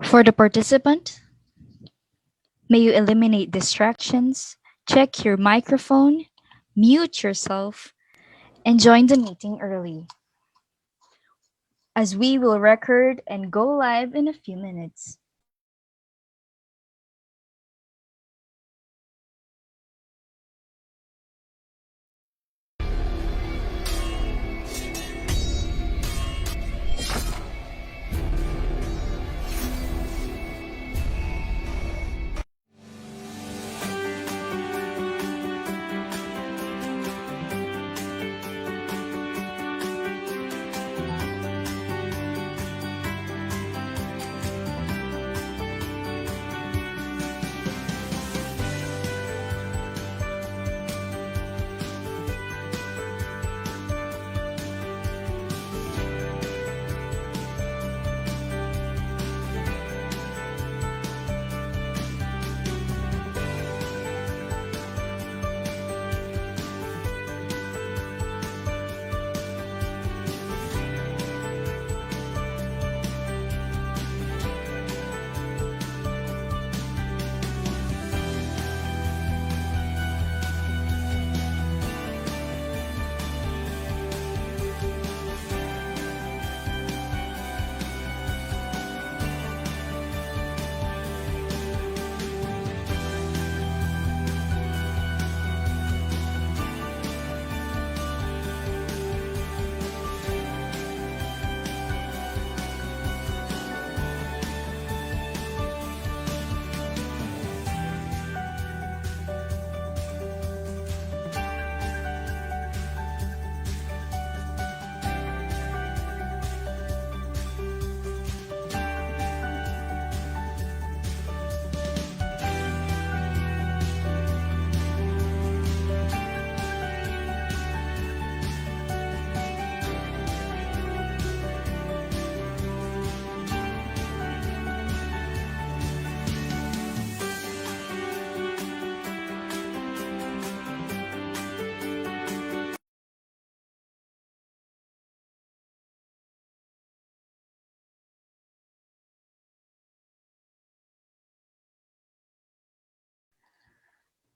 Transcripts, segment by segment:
For the participant, may you eliminate distractions, check your microphone, mute yourself, and join the meeting early, as we will record and go live in a few minutes.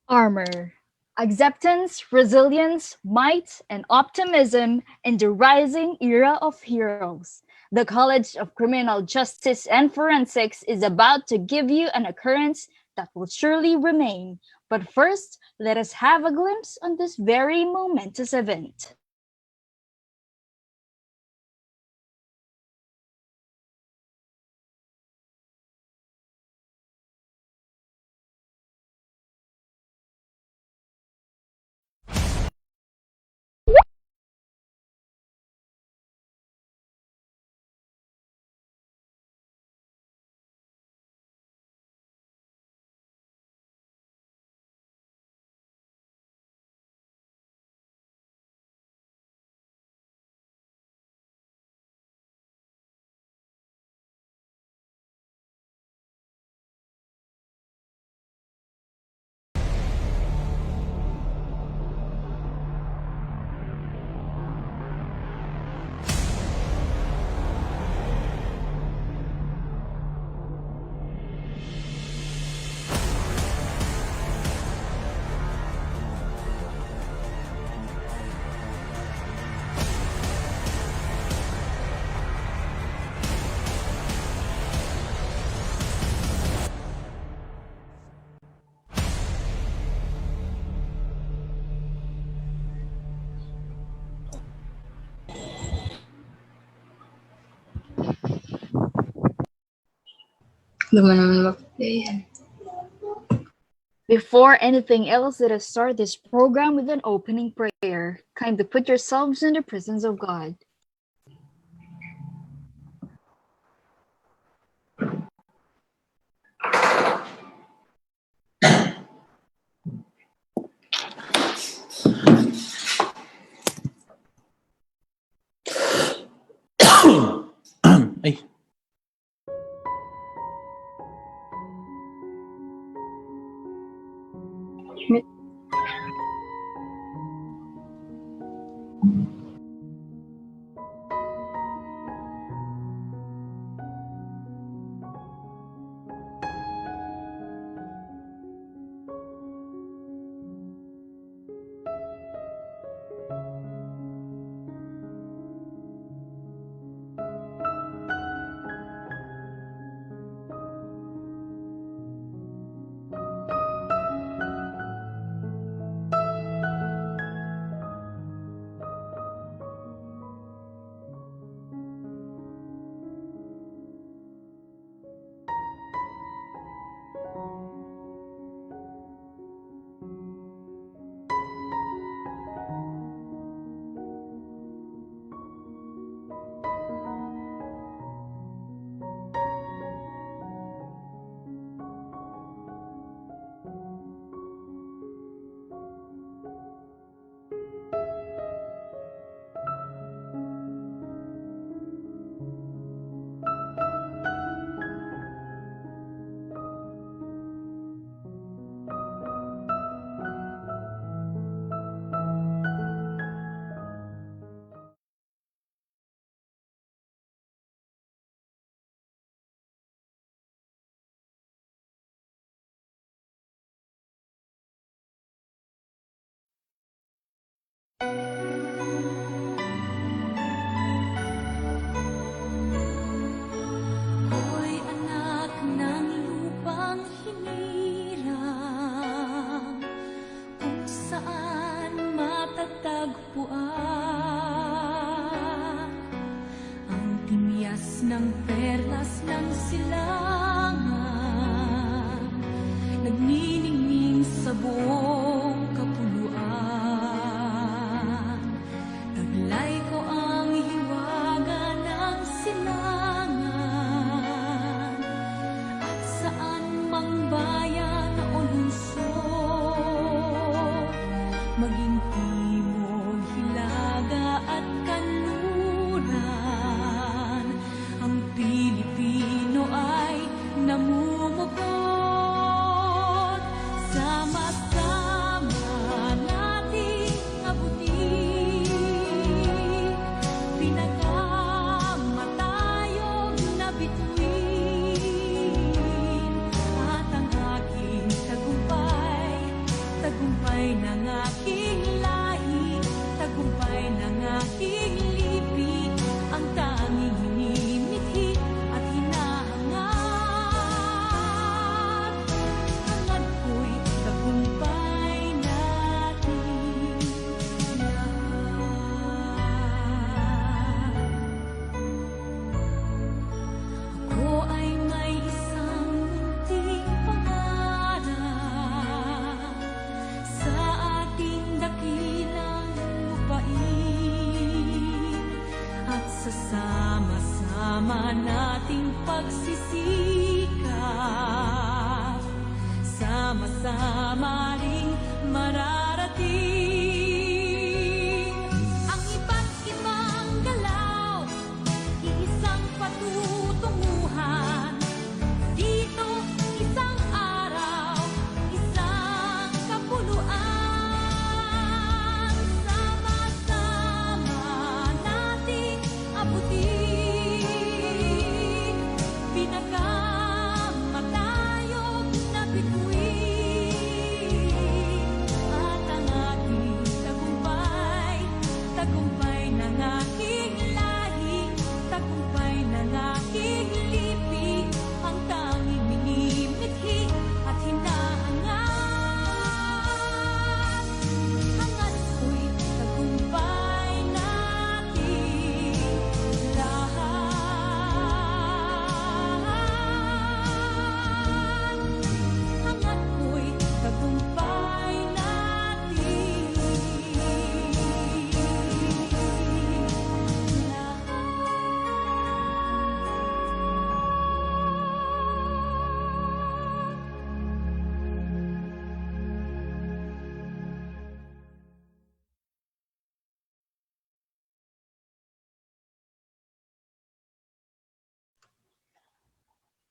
Armor, acceptance, resilience, might, and optimism in the rising era of heroes. The College of Criminal Justice and Forensics is about to give you an occurrence that will surely remain. But first, let us have a glimpse on this very momentous event. Lumayan naman mag-play yan. Before anything else, let us start this program with an opening prayer. Kindly put yourselves in the presence of God. Ay, ng perlas ng silangan, nagniningning sa buong kapuluan. Taglay ko ang hiwaga ng silangan, at saan mang bayan o lungsod, maging timog, hilaga at kanluran, ang Pilipino ay namumukod. Sama-sama nating abutin pinakamatayog na bituin, at ang aking tagumpay, tagumpay ng aking lahi, tagumpay ng aking lipi, ang tanging hinimithi at hinahangad. Hangad ko'y tagumpay natin lahat. Ako ay may isang munting pangarap sa ating dakilang lupain, at sa sama-sama nating pagsisikap, sama-sama ring mararating ang iba't ibang galaw, iisang patutunguhan. Dito, isang araw, isang kapuluan. Sama-sama nating abutin pinakamatayog na bituin, at ang aking tagumpay, tagumpay ng aking lahi, tagumpay ng aking lipi, ang tanging minimithi at hinahangad. Hangad ko'y tagumpay natin lahat. Hangad ko'y tagumpay natin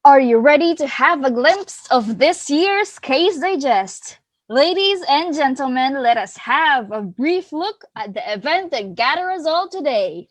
Are you ready to have a glimpse of this year's Case Digest? Ladies and gentlemen, let us have a brief look at the event that gathered us all today.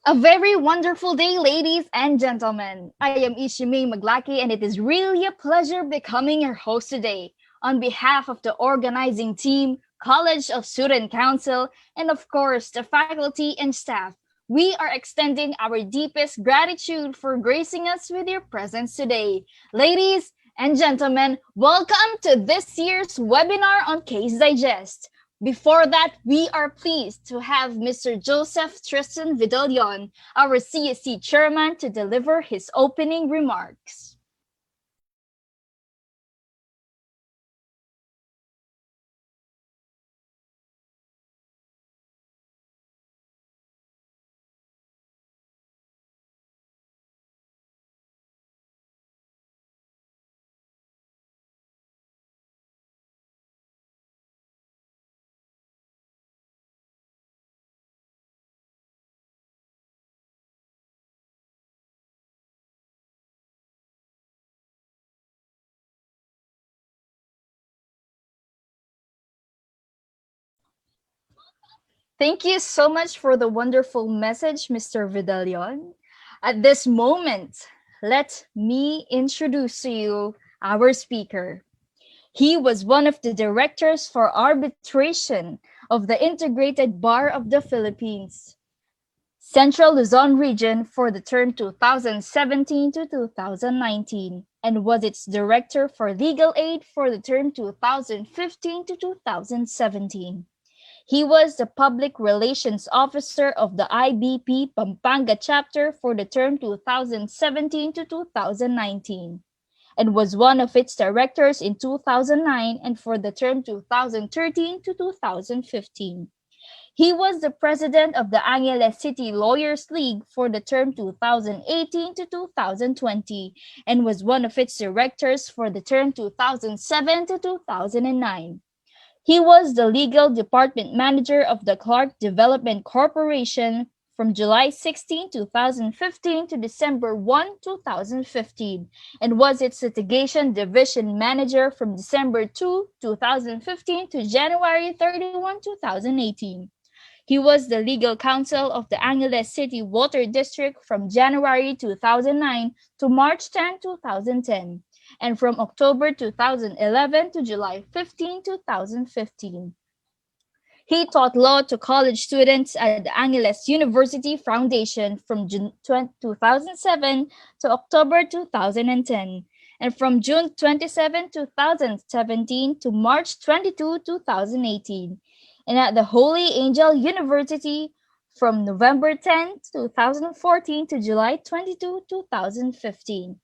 A very wonderful day, ladies and gentlemen. I am Ishimei Maglaki, and it is really a pleasure becoming your host today. On behalf of the organizing team, College of Student Council, and of course, the faculty and staff, we are extending our deepest gratitude for gracing us with your presence today. Ladies and gentlemen, welcome to this year's webinar on Case Digest. Before that, we are pleased to have Mr. Joseph Tristan Vidalion, our CSC chairman, to deliver his opening remarks. Thank you so much for the wonderful message, Mr. Vidalion. At this moment, let me introduce to you our speaker. He was one of the directors for arbitration of the Integrated Bar of the Philippines, Central Luzon region for the term 2017 to 2019, and was its director for legal aid for the term 2015 to 2017. He was the public relations officer of the IBP Pampanga chapter for the term 2017 to 2019 and was one of its directors in 2009 and for the term 2013 to 2015. He was the president of the Angeles City Lawyers League for the term 2018 to 2020 and was one of its directors for the term 2007 to 2009. He was the legal department manager of the Clark Development Corporation from July 16, 2015 to December 1, 2015, and was its litigation division manager from December 2, 2015 to January 31, 2018. He was the legal counsel of the Angeles City Water District from January 2009 to March 10, 2010, and from October 2011 to July 15, 2015. He taught law to college students at the Angeles University Foundation from June 2007 to October 2010, and from June 27, 2017 to March 22, 2018, and at the Holy Angel University from November 10, 2014 to July 22, 2015.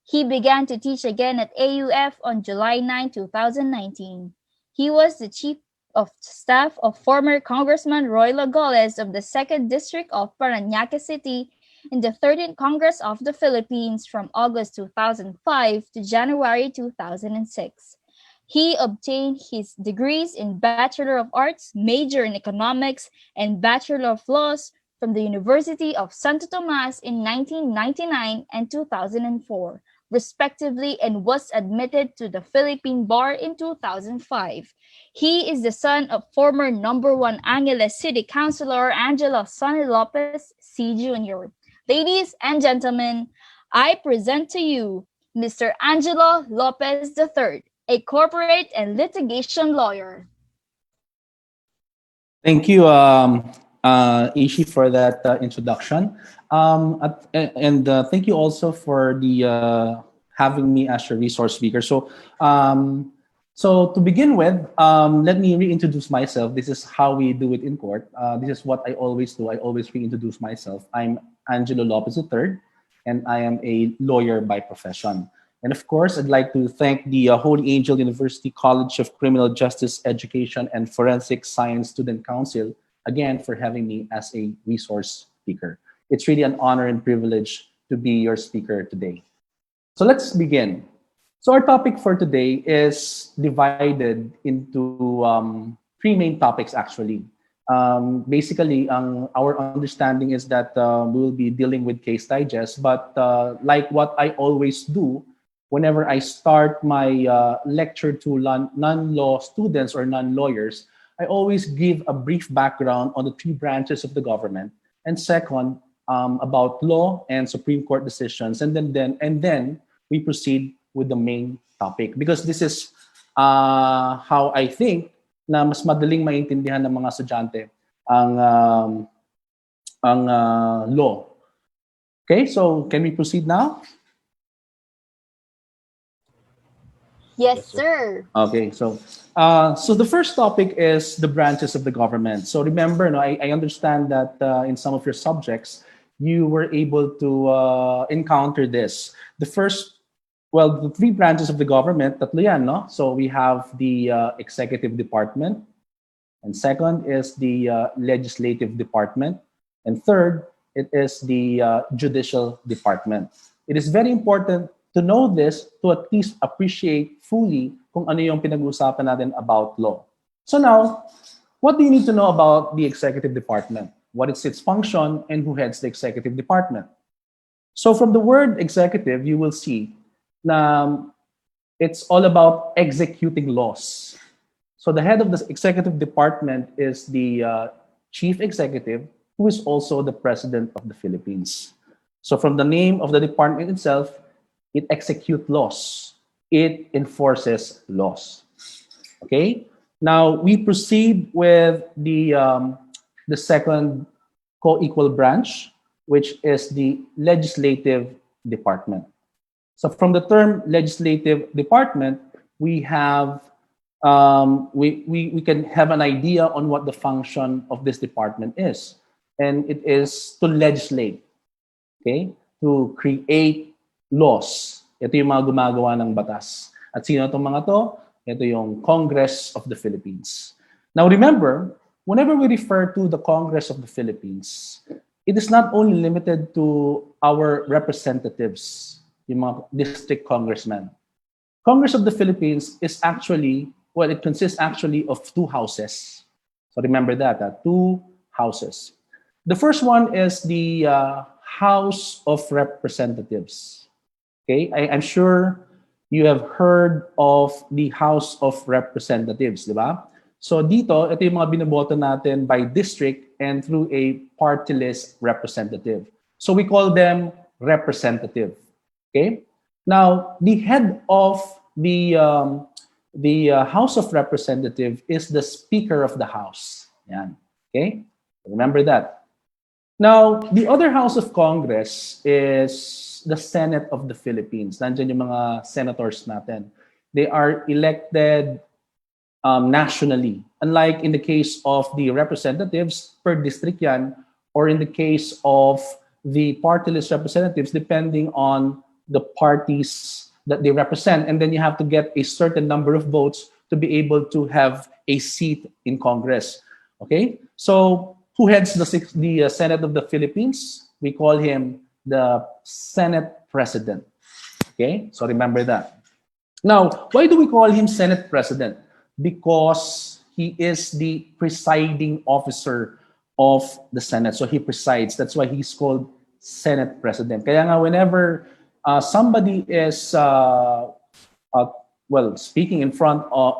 He began to teach again at AUF on July 9, 2019. He was the chief of staff of former Congressman Roy Lagoles of the 2nd District of Parañaque City in the 13th Congress of the Philippines from August 2005 to January 2006. He obtained his degrees in Bachelor of Arts, major in Economics, and Bachelor of Laws from the University of Santo Tomas in 1999 and 2004, respectively, and was admitted to the Philippine Bar in 2005. He is the son of former number 1 Angeles City Councilor Angelo Lopez, C. Jr. Ladies and gentlemen, I present to you Mr. Angelo Lopez III, a corporate and litigation lawyer. Thank you, Ishi, for that introduction. Thank you also for the having me as your resource speaker. So to begin with, let me reintroduce myself. This is how we do it in court. This is what I always do. I always reintroduce myself. I'm Angelo Lopez III, and I am a lawyer by profession. And of course, I'd like to thank the Holy Angel University College of Criminal Justice Education and Forensic Science Student Council again for having me as a resource speaker. It's really an honor and privilege to be your speaker today. So let's begin. So our topic for today is divided into three main topics actually. Basically, our understanding is that we will be dealing with case digest, but like what I always do, whenever I start my lecture to non-law students or non-lawyers, I always give a brief background on the three branches of the government, and second, about law and Supreme Court decisions, and then we proceed with the main topic because this is how I think na mas madaling maintindihan ng mga estudyante ang law. Okay, so can we proceed now? Yes, sir. Okay, so the first topic is the branches of the government. So remember, no, I understand that in some of your subjects, you were able to encounter this. The three branches of the government, tatlo yan, no? So we have the executive department, and second is the legislative department, and third, it is the judicial department. It is very important to know this to at least appreciate fully kung ano yung pinag-uusapan natin about law. So now, what do you need to know about the executive department? What is its function and who heads the executive department? So from the word executive, you will see na it's all about executing laws. So the head of the executive department is the chief executive, who is also the president of the Philippines. So from the name of the department itself, it executes laws. It enforces laws. Okay. Now we proceed with the second co-equal branch, which is the legislative department. So from the term legislative department, we have we can have an idea on what the function of this department is, and it is to legislate, okay, to create laws. Ito yung mga gumagawa ng batas. At sino itong mga to? Ito yung Congress of the Philippines. Now remember, whenever we refer to the Congress of the Philippines, it is not only limited to our representatives, yung mga district congressmen. Congress of the Philippines is actually, well, it consists actually of two houses. So remember that, two houses. The first one is the House of Representatives. Okay, I'm sure you have heard of the House of Representatives, di ba? So dito, ito yung mga binoboto natin by district and through a party list representative. So we call them representative. Okay. Now, the head of the House of Representative is the Speaker of the House. Yan. Okay. Remember that. Now, the other House of Congress is the Senate of the Philippines. Nandiyan yung mga senators natin. They are elected nationally. Unlike in the case of the representatives, per district yan, or in the case of the party list representatives, depending on the parties that they represent. And then you have to get a certain number of votes to be able to have a seat in Congress. Okay? So, who heads the Senate of the Philippines? We call him the Senate President. Okay? So, remember that. Now, why do we call him Senate President? Because he is the presiding officer of the Senate. So he presides. That's why he's called Senate President. Kaya nga whenever somebody is speaking in front of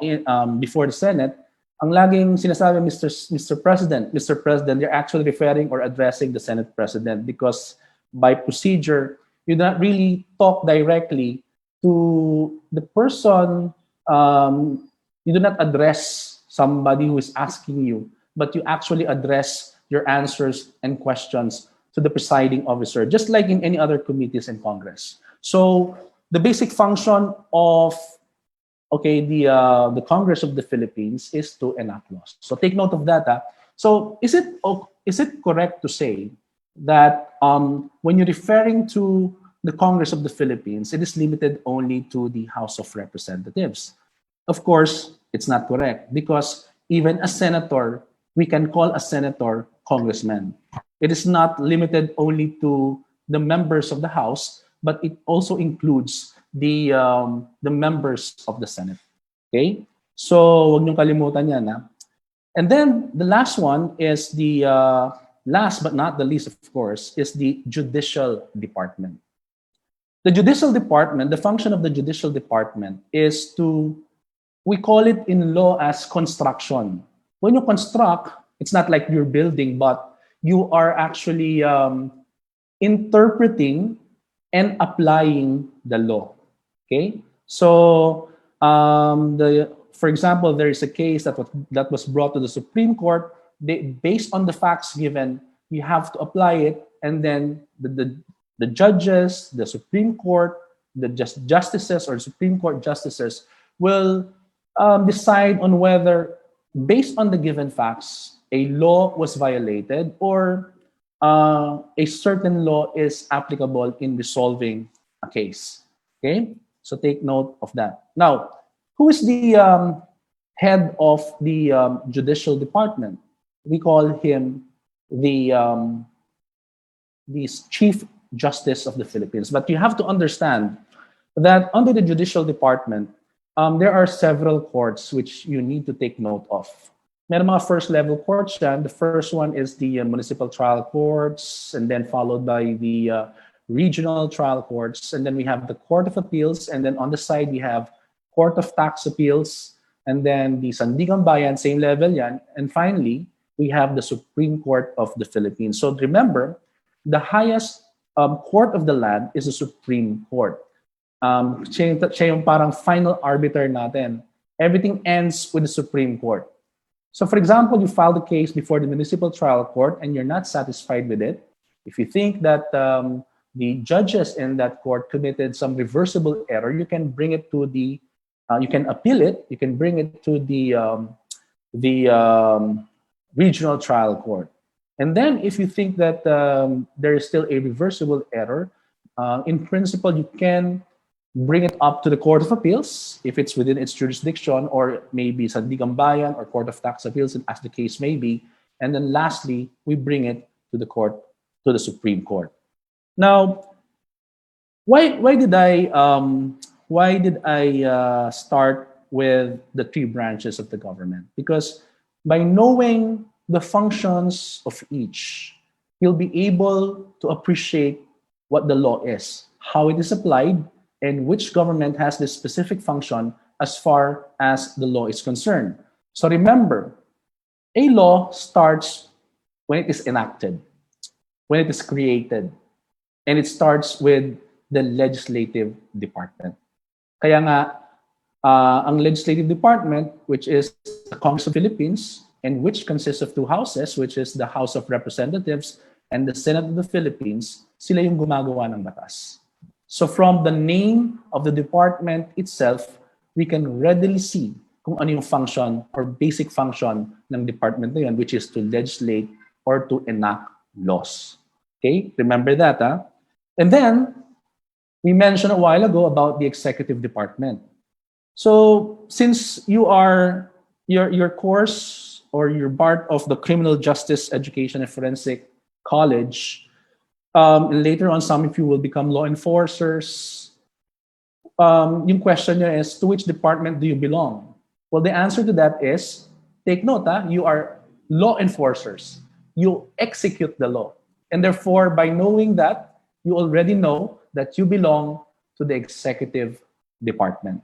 before the Senate, ang laging sinasabi Mr. President, Mr. President, they're actually referring or addressing the Senate President because by procedure, you do not really talk directly to the person. You do not address somebody who is asking you, but you actually address your answers and questions to the presiding officer, just like in any other committees in Congress. So the basic function of the Congress of the Philippines is to enact laws. So take note of that. So is it correct to say that when you're referring to the Congress of the Philippines, it is limited only to the House of Representatives? Of course, it's not correct because even a senator, we can call a senator congressman. It is not limited only to the members of the House, but it also includes the members of the Senate. Okay? So, wag niyong kalimutan yan. And then, the last one is the, last but not the least, of course, is the Judicial Department. The Judicial Department, the function of the Judicial Department is to, we call it in law as construction. When you construct, it's not like you're building, but you are actually interpreting and applying the law. Okay? So, for example, there is a case that was brought to the Supreme Court. Based on the facts given, you have to apply it, and then the judges, the Supreme Court, the justices or Supreme Court justices will decide on whether, based on the given facts, a law was violated or a certain law is applicable in resolving a case. Okay? So take note of that. Now, who is the head of the Judicial Department? We call him the Chief Justice of the Philippines. But you have to understand that under the Judicial Department, there are several courts which you need to take note of. Meron mga first level courts yan. The first one is the municipal trial courts, and then followed by the regional trial courts, and then we have the Court of Appeals, and then on the side we have Court of Tax Appeals, and then the Sandigan Bayan, same level yan. And finally, we have the Supreme Court of the Philippines. So remember, the highest court of the land is the Supreme Court. Siya yung parang final arbiter natin. Everything ends with the Supreme Court. So for example, you filed a case before the municipal trial court and you're not satisfied with it. If you think that the judges in that court committed some reversible error, you can bring it to you can appeal it, you can bring it to the regional trial court. And then if you think that there is still a reversible error, in principle, you can bring it up to the Court of Appeals if it's within its jurisdiction, or maybe Sandigan Bayan or Court of Tax Appeals, as the case may be. And then lastly, we bring it to the Supreme Court. Now, why did I start with the three branches of the government? Because by knowing the functions of each, you'll be able to appreciate what the law is, how it is applied, and which government has this specific function as far as the law is concerned. So remember, a law starts when it is enacted, when it is created, and it starts with the legislative department. Kaya nga, ang legislative department, which is the Congress of the Philippines, and which consists of two houses, which is the House of Representatives and the Senate of the Philippines, sila yung gumagawa ng batas. So from the name of the department itself, we can readily see kung ano yung function or basic function ng department na yun, which is to legislate or to enact laws. Okay, remember that, huh? And then, we mentioned a while ago about the executive department. So since your course or you're part of the Criminal Justice Education and Forensic College, and later on, some of you will become law enforcers. Yung question niya is, to which department do you belong? Well, the answer to that is, take note, you are law enforcers. You execute the law. And therefore, by knowing that, you already know that you belong to the executive department.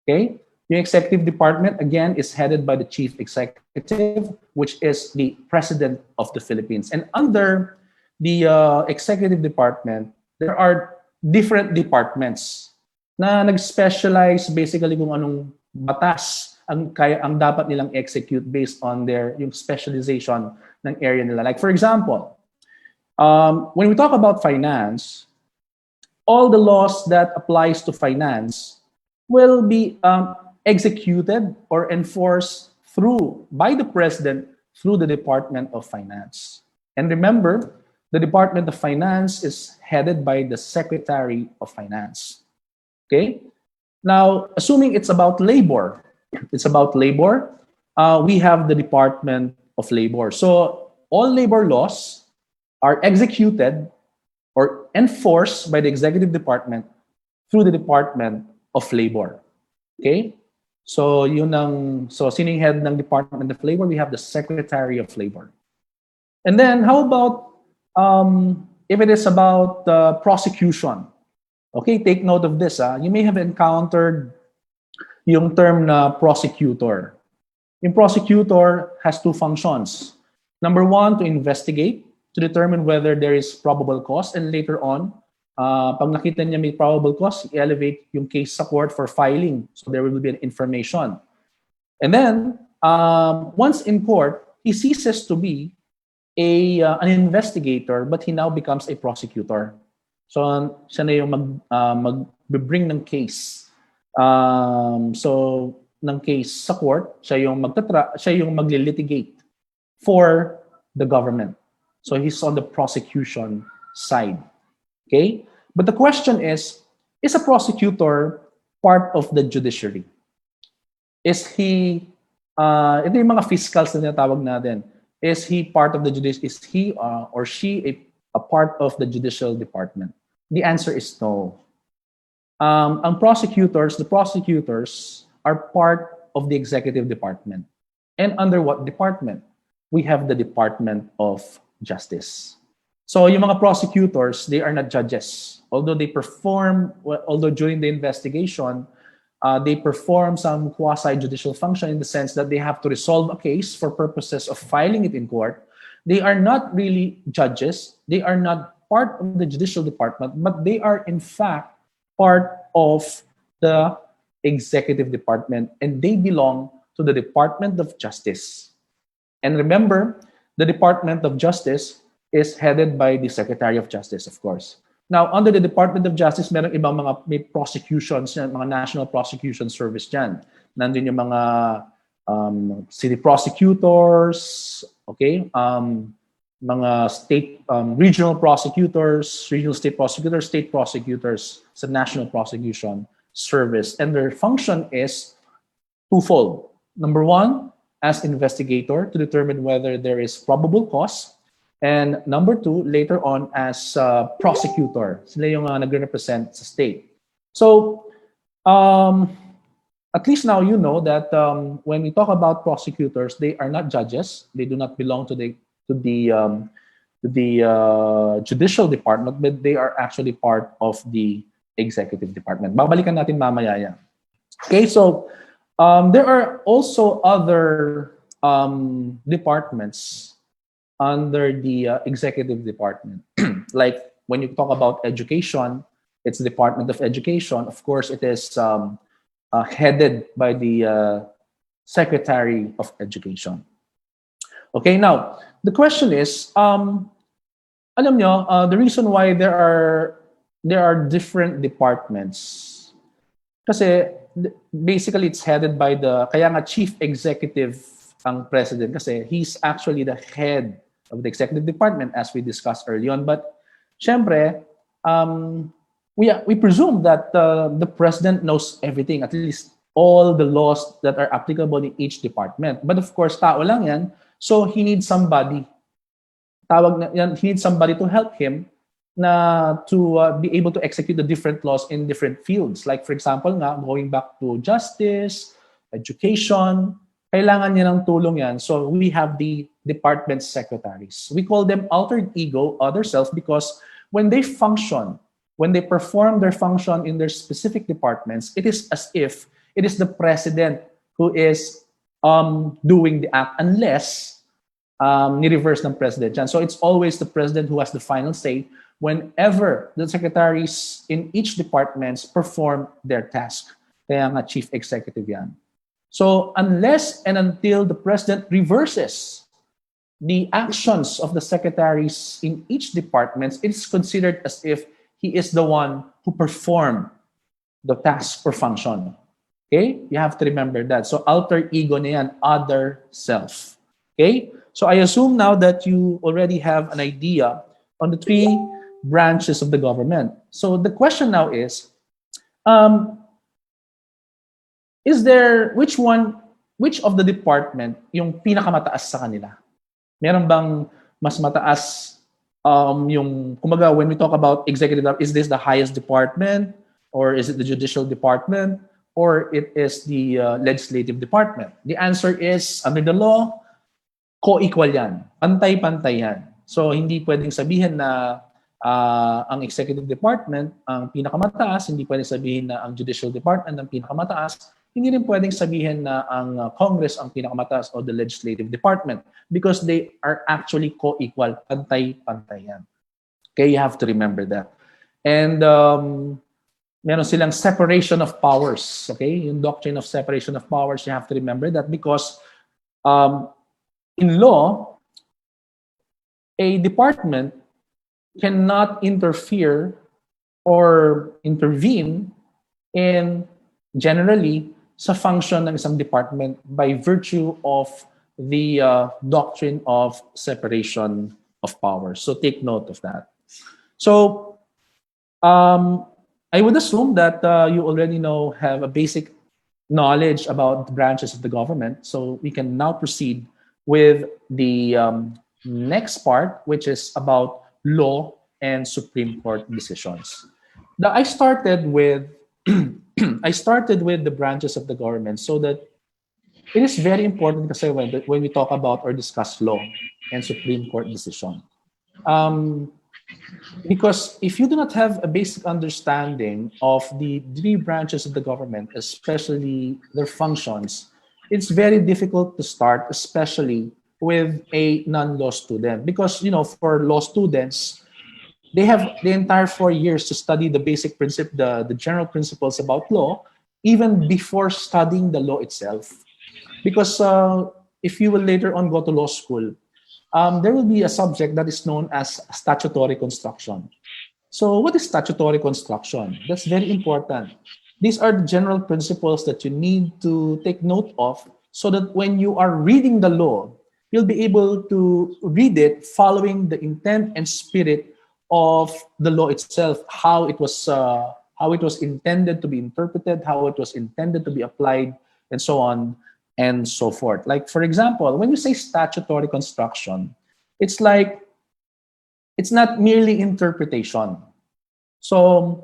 Okay? The executive department, again, is headed by the chief executive, which is the president of the Philippines. And under the executive department, there are different departments na nag-specialize basically kung anong batas ang dapat nilang execute based on yung specialization ng area nila. Like for example, when we talk about finance, all the laws that applies to finance will be executed or enforced by the president through the Department of Finance. And remember, the Department of Finance is headed by the Secretary of Finance. Okay? Now, assuming it's about labor, we have the Department of Labor. So all labor laws are executed or enforced by the Executive Department through the Department of Labor. Okay? So sino yung head ng Department of Labor? We have the Secretary of Labor. And then how about if it is about prosecution? Okay, take note of this. You may have encountered yung term na prosecutor. Yung prosecutor has two functions. Number one, to investigate, to determine whether there is probable cause, and later on, pag nakita niya may probable cause, i-elevate yung case sa court for filing. So there will be an information. And then, once in court, he ceases to be an investigator, but he now becomes a prosecutor. So siya na yung mag-bring ng case. So ng case sa court, siya yung magle-litigate for the government. So he's on the prosecution side. Okay? But the question is a prosecutor part of the judiciary? Is he, ito yung mga fiscals na tinatawag natin. Is he part of the judiciary? Is he or she a part of the judicial department? The answer is no. The prosecutors are part of the executive department. And under what department? We have the Department of Justice. So yung mga prosecutors, they are not judges. Although during the investigation, They perform some quasi-judicial function in the sense that they have to resolve a case for purposes of filing it in court. They are not really judges. They are not part of the judicial department, but they are in fact part of the executive department, and they belong to the Department of Justice. And remember, the Department of Justice is headed by the Secretary of Justice, of course. Now, under the Department of Justice, meron ibang mga may prosecutions, mga National Prosecution Service dyan. Nandun yung mga city prosecutors, okay? Mga state, regional prosecutors, regional state prosecutors sa National Prosecution Service. And their function is twofold. Number one, as investigator to determine whether there is probable cause. And number two, later on as prosecutor. Sila yung nagre-represent sa state. So, at least now you know that when we talk about prosecutors, they are not judges. They do not belong to the judicial department, but they are actually part of the executive department. Babalikan natin mamaya yan. Okay, so there are also other departments under the executive department. Like when you talk about education, it's the Department of Education. Of course, it is headed by the Secretary of Education. Okay, now, the question is, alam nyo, the reason why there are different departments, kasi basically it's headed by kaya nga chief executive ang president kasi he's actually the head of the executive department as we discussed early on. But syempre, we presume that the president knows everything, at least all the laws that are applicable in each department. But of course, tao lang yan, so he needs somebody. He needs somebody to help him to be able to execute the different laws in different fields. Like for example, going back to justice, education, kailangan niya ng tulong yan. So we have the department secretaries. We call them alter ego, other self, because when they function, when they perform their function in their specific departments, it is as if it is the president who is doing the act, unless ni-reverse ng president yan. So it's always the president who has the final say whenever the secretaries in each departments perform their task. Kaya nga chief executive yan. So unless and until the president reverses the actions of the secretaries in each department, it's considered as if he is the one who performed the task or function. Okay? You have to remember that. So alter ego na yan, other self. Okay? So I assume now that you already have an idea on the three branches of the government. So the question now is there, which of the department yung pinakamataas sa kanila? Meron bang mas mataas yung, kumbaga, when we talk about executive, is this the highest department? Or is it the judicial department? Or it is the legislative department? The answer is, under the law, co-equal yan. Pantay-pantay yan. So, hindi pwedeng sabihin na ang executive department ang pinakamataas, hindi pwedeng sabihin na ang judicial department ang pinakamataas, hindi rin pwedeng sabihin na ang Congress ang pinakamataas o the legislative department because they are actually co-equal, pantay-pantay yan. Okay, you have to remember that. And meron silang separation of powers. Okay, yung doctrine of separation of powers, you have to remember that because in law, a department cannot interfere or intervene in generally sa function ng isang department by virtue of the doctrine of separation of powers. So take note of that. So I would assume that you already have a basic knowledge about the branches of the government. So we can now proceed with the next part, which is about law and Supreme Court decisions. Now, I started with the branches of the government so that it is very important kasi when we talk about or discuss law and Supreme Court decision. Because if you do not have a basic understanding of the three branches of the government, especially their functions, it's very difficult to start, especially with a non-law student. Because, for law students, they have the entire 4 years to study the basic principle, the general principles about law, even before studying the law itself. Because if you will later on go to law school, there will be a subject that is known as statutory construction. So, what is statutory construction? That's very important. These are the general principles that you need to take note of so that when you are reading the law, you'll be able to read it following the intent and spirit of the law itself, how it was intended to be interpreted, how it was intended to be applied, and so on and so forth. Like, for example, when you say statutory construction, it's like it's not merely interpretation. So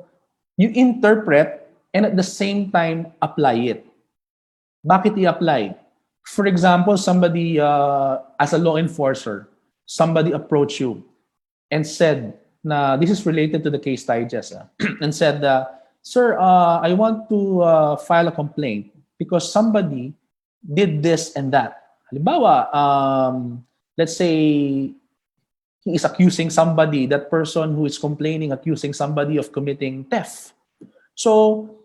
you interpret and at the same time apply it. Bakit i-apply? For example, somebody, as a law enforcer, somebody approached you and said, na this is related to the case digest, and said, sir, I want to file a complaint because somebody did this and that. Halimbawa, let's say he is accusing somebody, that person who is complaining, accusing somebody of committing theft. So,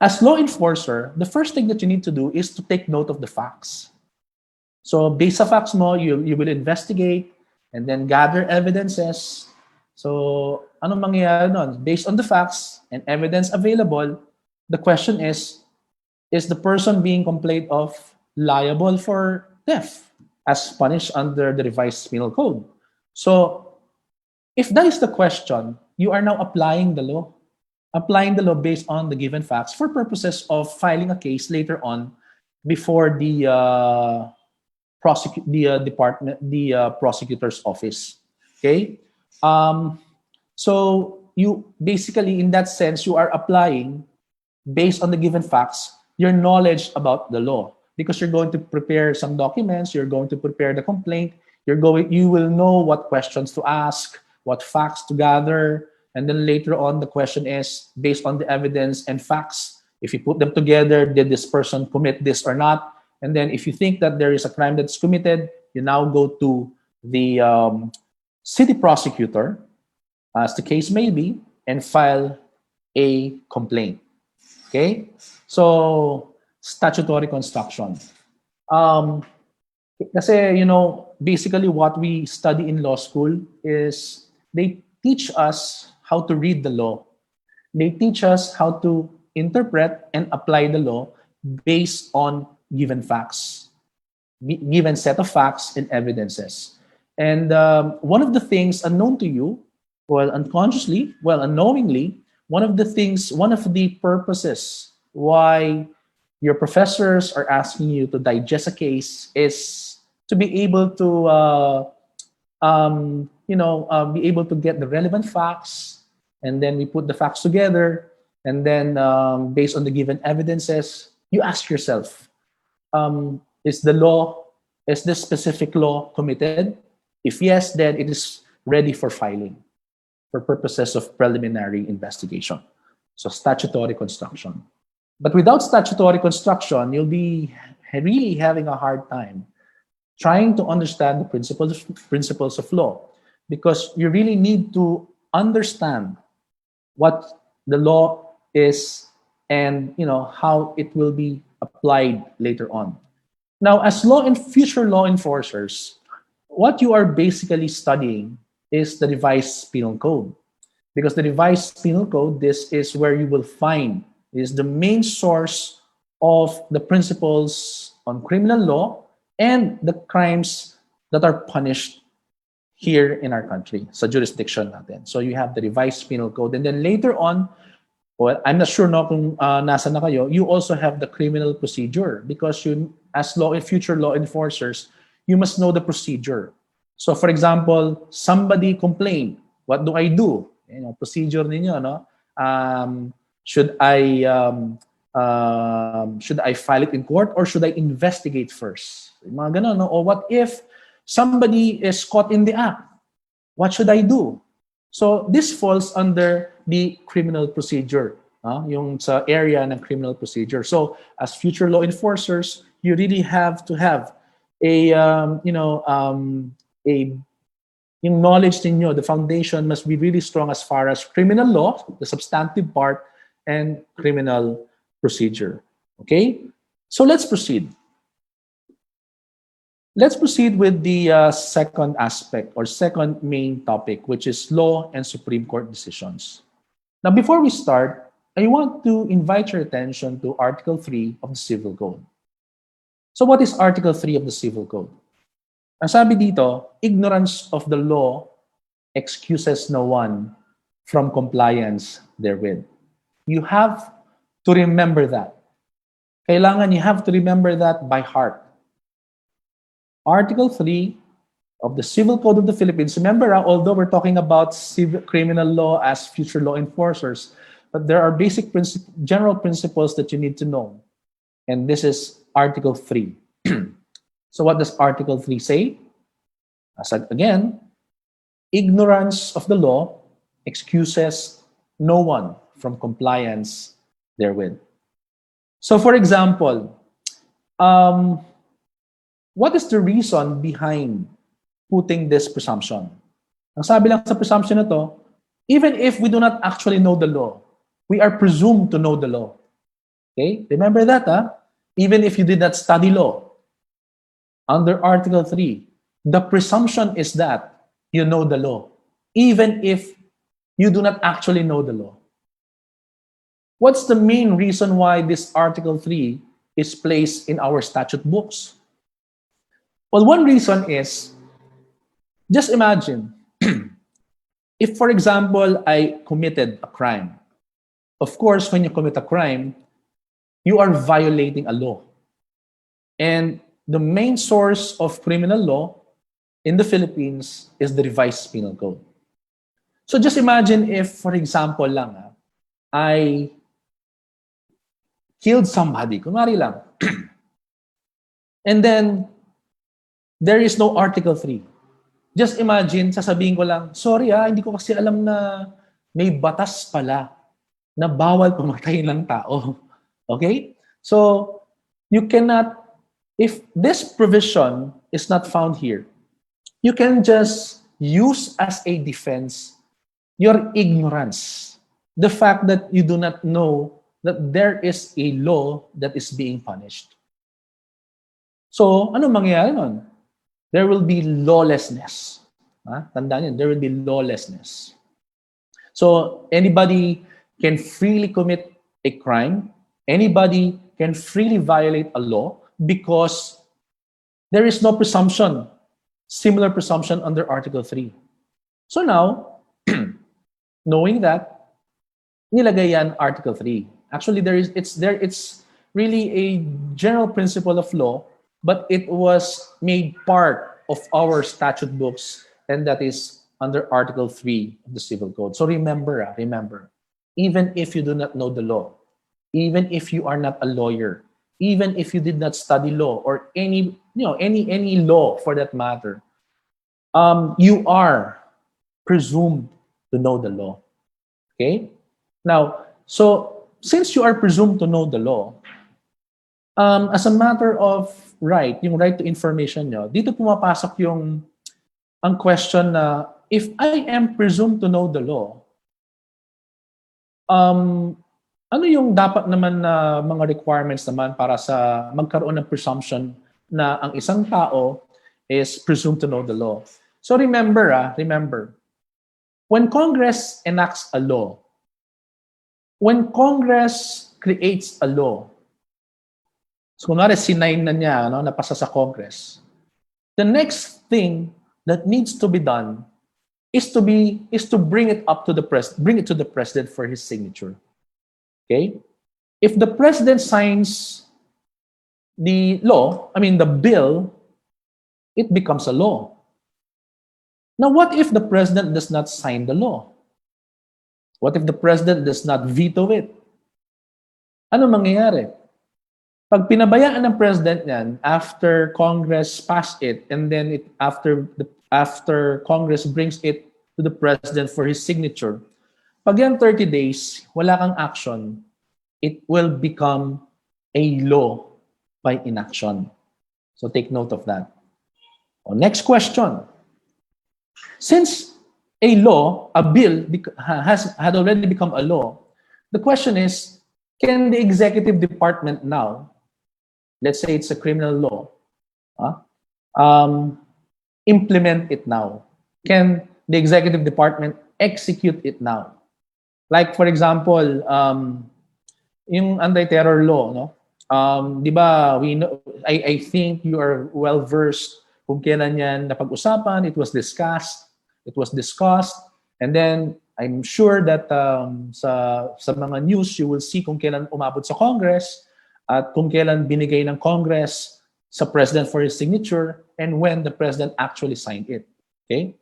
as law enforcer, the first thing that you need to do is to take note of the facts. So, based sa facts mo, you will investigate and then gather evidences. So, anong mangyayari nun? Based on the facts and evidence available, the question is the person being complained of liable for theft as punished under the revised penal code? So, if that is the question, you are now applying the law based on the given facts for purposes of filing a case later on before the prosecutor's office. Okay, um, so you basically, in that sense, you are applying based on the given facts your knowledge about the law, because you're going to prepare some documents, you're going to prepare the complaint, you will know what questions to ask, what facts to gather, and then later on the question is based on the evidence and facts. If you put them together, did this person commit this or not? And then if you think that there is a crime that's committed, you now go to the city prosecutor, as the case may be, and file a complaint. Okay? So, statutory construction. Um, Kasi, basically what we study in law school is they teach us how to read the law. They teach us how to interpret and apply the law based on given facts, given set of facts and evidences. And one of the things unknown to you, well, unconsciously, well, unknowingly, one of the purposes why your professors are asking you to digest a case is to be able to, be able to get the relevant facts, and then we put the facts together, and then based on the given evidences, you ask yourself, is this specific law committed? If yes, then it is ready for filing for purposes of preliminary investigation. So statutory construction. But without statutory construction, you'll be really having a hard time trying to understand the principles of law, because you really need to understand what the law is and how it will be applied later on. Now, as future law enforcers, what you are basically studying is the revised penal code, because the revised penal code, this is where you will find, is the main source of the principles on criminal law and the crimes that are punished here in our country, sa jurisdiction natin. So you have the revised penal code, and then later on, well, I'm not sure kung nasa na kayo, you also have the criminal procedure, because you, as future law enforcers, you must know the procedure. So for example, somebody complained, what do I do? Procedure ninyo, no? Should I file it in court, or should I investigate first? Mga ganun, no? Or what if somebody is caught in the act? What should I do? So this falls under the criminal procedure, yung sa area ng criminal procedure. So as future law enforcers, you really have to have a a yung knowledge ninyo, the foundation must be really strong as far as criminal law, the substantive part, and criminal procedure. Okay? So let's proceed. Let's proceed with the second aspect or second main topic, which is law and Supreme Court decisions. Now, before we start, I want to invite your attention to Article 3 of the Civil Code. So what is Article 3 of the Civil Code? Ang sabi dito, ignorance of the law excuses no one from compliance therewith. You have to remember that. Kailangan you have to remember that by heart. Article 3 of the Civil Code of the Philippines. Remember, although we're talking about civil criminal law as future law enforcers, but there are basic general principles that you need to know. And this is Article 3. So what does Article 3 say? As again, ignorance of the law excuses no one from compliance therewith. So for example, what is the reason behind putting this presumption? Ang sabi lang sa presumption na to, even if we do not actually know the law, we are presumed to know the law. Okay? Remember that, even if you did not study law, under Article 3, the presumption is that you know the law, even if you do not actually know the law. What's the main reason why this Article 3 is placed in our statute books? Well, one reason is, just imagine, if, for example, I committed a crime. Of course, when you commit a crime, you are violating a law. And the main source of criminal law in the Philippines is the revised penal code. So just imagine if, for example lang, I killed somebody, kunwari lang. And then, there is no Article 3. Just imagine, sasabihin ko lang, sorry hindi ko kasi alam na may batas pala na bawal pumatay ng tao. Okay? So, you cannot, if this provision is not found here, you can just use as a defense your ignorance. The fact that you do not know that there is a law that is being punished. So, ano mangyayari nun? There will be lawlessness. Tandaan yun, there will be lawlessness. So, anybody can freely commit a crime. Anybody can freely violate a law because there is no presumption, similar presumption under Article 3. So now, knowing that, nilagay yan Article 3. Actually, it's really a general principle of law, but it was made part of our statute books, and that is under Article 3 of the Civil Code. So remember, even if you do not know the law, even if you are not a lawyer, even if you did not study law or any law for that matter, you are presumed to know the law. Okay? Now, so since you are presumed to know the law, as a matter of right, yung right to information nyo, dito pumapasok ang question na, if I am presumed to know the law, ano yung dapat naman na mga requirements naman para sa magkaroon ng presumption na ang isang tao is presumed to know the law? So remember, when Congress enacts a law, when Congress creates a law, so kunwari sinign na niya, napasa sa Congress, the next thing that needs to be done is to bring it to the president for his signature. Okay? If the president signs the bill, it becomes a law. Now, what if the president does not sign the law? What if the president does not veto it? Ano mangyayari? Pag pinabayaan ng president yan, after Congress passed it, and then after Congress brings it to the president for his signature. Pag yan 30 days, wala kang action, it will become a law by inaction. So take note of that. Next question. Since a law, a bill had already become a law, the question is, can the executive department now, let's say it's a criminal law, implement it now? Can the executive department execute it now? Like for example, yung anti-terror law, no? Di ba, I think you are well versed kung kailan yan napag-usapan, it was discussed, and then I'm sure that sa mga news, you will see kung kailan umabot sa Congress at kung kailan binigay ng Congress sa President for his signature and when the President actually signed it. Okay?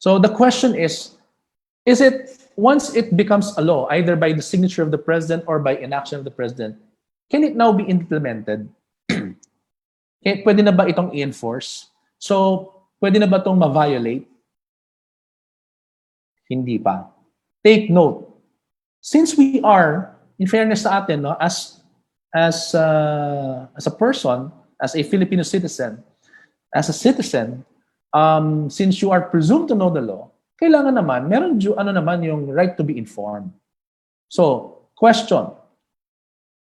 So the question is it, once it becomes a law, either by the signature of the President or by inaction of the President, can it now be implemented? Pwede na ba itong i-enforce? So, pwede na ba itong ma-violate? Hindi pa. Take note. Since we are, in fairness sa atin, no, as a person, as a Filipino citizen, since you are presumed to know the law, kailangan naman, meron naman yung right to be informed. So, question.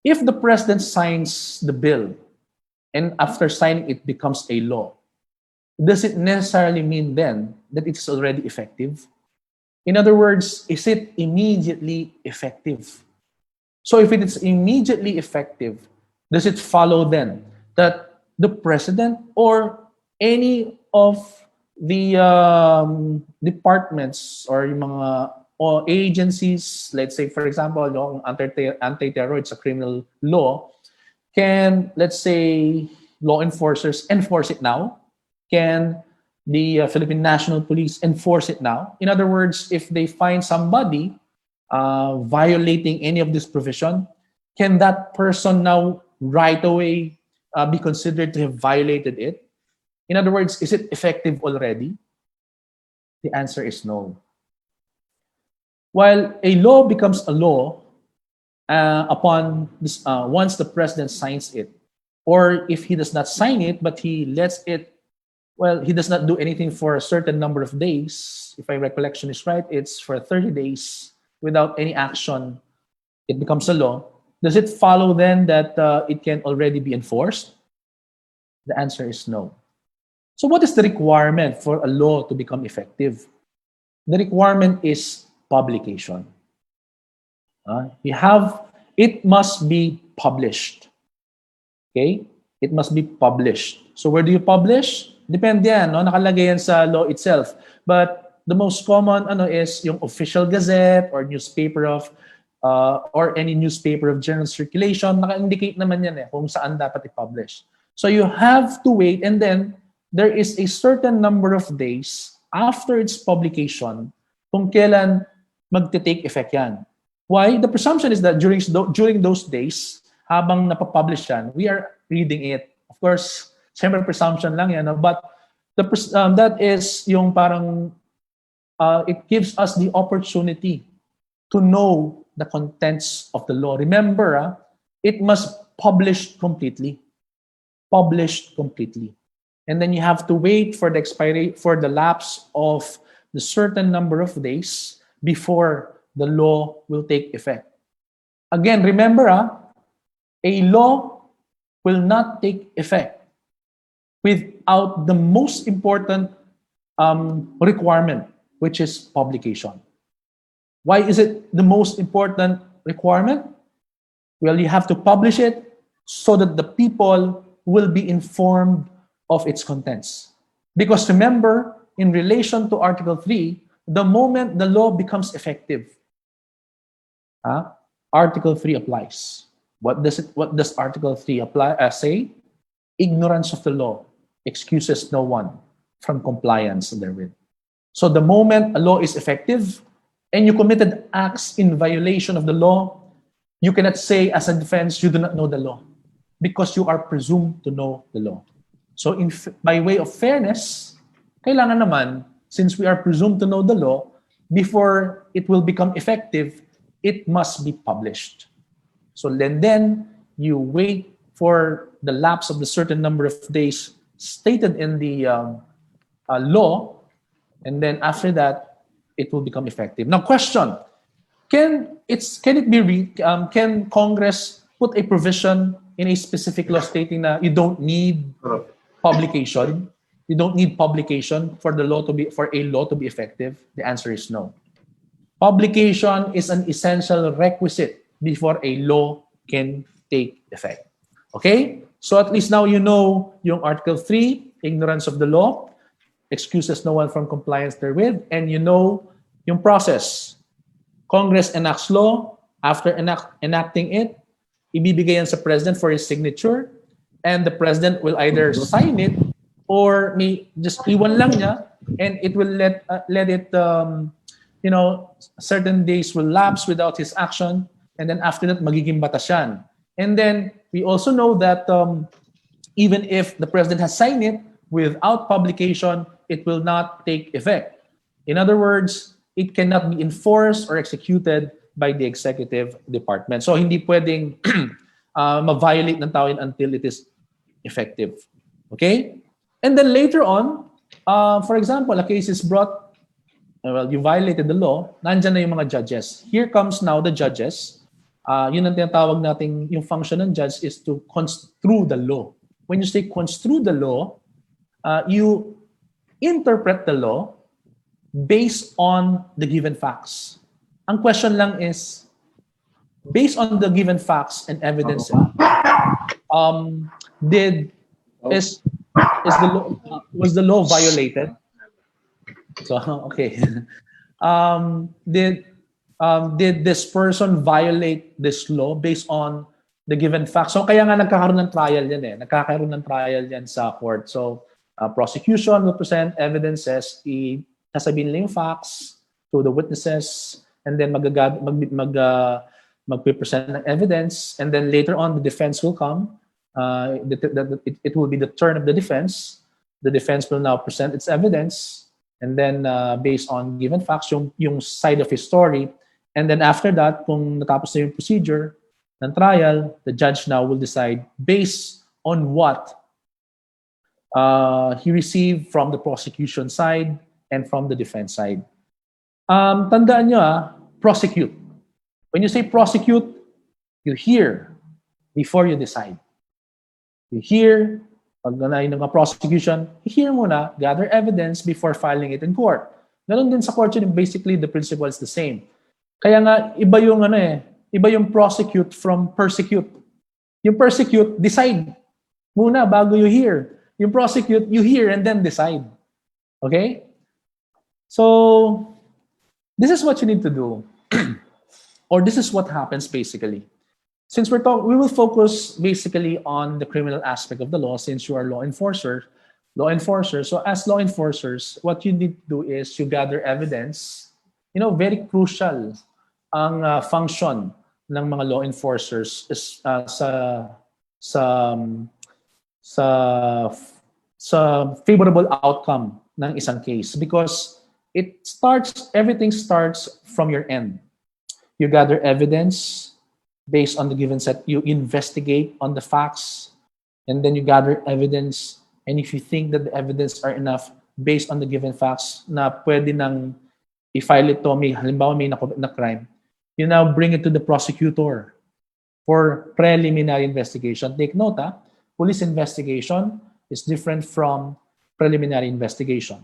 If the president signs the bill and after signing it becomes a law, does it necessarily mean then that it is already effective? In other words, is it immediately effective? So if it is immediately effective, does it follow then that the president or any of the departments or yung mga or agencies, let's say for example, yung anti-terror, it's a criminal law, can, let's say, law enforcers enforce it now? Can the Philippine National Police enforce it now? In other words, if they find somebody violating any of this provision, can that person now right away be considered to have violated it? In other words, is it effective already? The answer is no. While a law becomes a law upon this, once the president signs it, or if he does not sign it, but he lets it, well, he does not do anything for a certain number of days. If my recollection is right, it's for 30 days without any action, it becomes a law. Does it follow then that it can already be enforced? The answer is no. So what is the requirement for a law to become effective? The requirement is publication. It must be published. Okay? It must be published. So where do you publish? Depende yan, no? Nakalagay yan sa law itself. But the most common is yung official gazette or newspaper of or any newspaper of general circulation. Naka-indicate naman yan kung saan dapat i-publish. So you have to wait, and then there is a certain number of days after its publication kung kailan magte-take effect yan. Why? The presumption is that during those days, habang napapublish yan, we are reading it. Of course, siyempre presumption lang yan, but that is yung parang, it gives us the opportunity to know the contents of the law. Remember, it must publish completely. Published completely. And then you have to wait for the lapse of the certain number of days before the law will take effect. Again, remember, a law will not take effect without the most important requirement, which is publication. Why is it the most important requirement? Well, you have to publish it so that the people will be informed of its contents. Because remember, in relation to Article 3, the moment the law becomes effective, Article 3 applies. What does Article 3 say? Ignorance of the law excuses no one from compliance therewith. So the moment a law is effective and you committed acts in violation of the law, you cannot say as a defense you do not know the law because you are presumed to know the law. So by way of fairness, kailangan naman, since we are presumed to know the law, before it will become effective, it must be published. So then you wait for the lapse of the certain number of days stated in the law, and then after that, it will become effective. Now, question: can Congress put a provision in a specific law stating that you don't need publication? You don't need publication for a law to be effective? The answer is no. Publication is an essential requisite before a law can take effect. Okay? So at least now you know yung Article 3, ignorance of the law, excuses no one from compliance therewith, and you know yung process. Congress enacts law. After enacting it, ibibigay yan sa President for his signature, and the President will either sign it or may just iwan lang niya, and it will let it certain days will lapse without his action, and then after that magiging batas yan. And then we also know that even if the President has signed it, without publication, it will not take effect. In other words, it cannot be enforced or executed by the executive department. So hindi pwedeng ma-violate ng tao yun until it is effective. Okay? And then later on, for example, a case is brought, you violated the law, nandyan na yung mga judges. Here comes now the judges. Yun ang tinatawag natin, yung function ng judge is to construe the law. When you say construe the law, you interpret the law based on the given facts. Ang question lang is, based on the given facts and evidence, was the law violated? So okay, did this person violate this law based on the given facts? So kaya nga nagkakaroon ng trial yan eh. Nagkakaroon ng trial yan sa court. So prosecution will present evidences, sasabihin nila yung facts to the witnesses, and then magpe-present ng evidence, and then later on the defense will come. It will be the turn of the defense. The defense will now present its evidence, and then based on given facts, yung side of his story, and then after that, kung natapos na yung procedure ng trial, the judge now will decide based on what he received from the prosecution side and from the defense side. Tandaan nyo, prosecute. When you say prosecute, you hear before you decide. You hear, pag yung prosecution, you hear muna, gather evidence before filing it in court. Ganon din sa court yun, basically the principle is the same. Kaya nga, iba yung prosecute from persecute. Yung persecute, decide muna bago you hear. Yung prosecute, you hear and then decide. Okay? So, this is what you need to do. Or this is what happens basically. Since we will focus basically on the criminal aspect of the law since you are law enforcers. So as law enforcers, what you need to do is you gather evidence. Very crucial ang function ng mga law enforcers is, sa favorable outcome ng isang case, because everything starts from your end. You gather evidence based on the given set. You investigate on the facts, and then you gather evidence. And if you think that the evidence are enough based on the given facts na pwede nang i-file ito, halimbawa may na crime, you now bring it to the prosecutor for preliminary investigation. Take note, police investigation is different from preliminary investigation.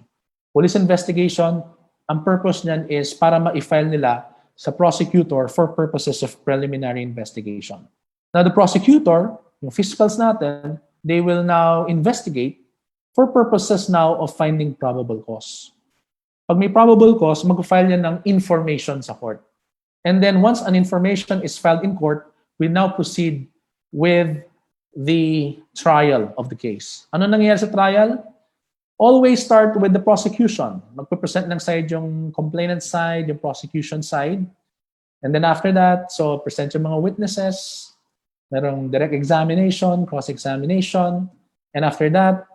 Police investigation, ang purpose niyan is para ma-file nila sa prosecutor for purposes of preliminary investigation. Now, the prosecutor, yung fiscals natin, they will now investigate for purposes now of finding probable cause. Pag may probable cause, mag-file yan ng information sa court. And then once an information is filed in court, we now proceed with the trial of the case. Ano nangyayari sa trial? Always start with the prosecution. Magpe-present ng side yung complainant side, yung prosecution side. And then after that, so present yung mga witnesses, merong direct examination, cross-examination. And after that,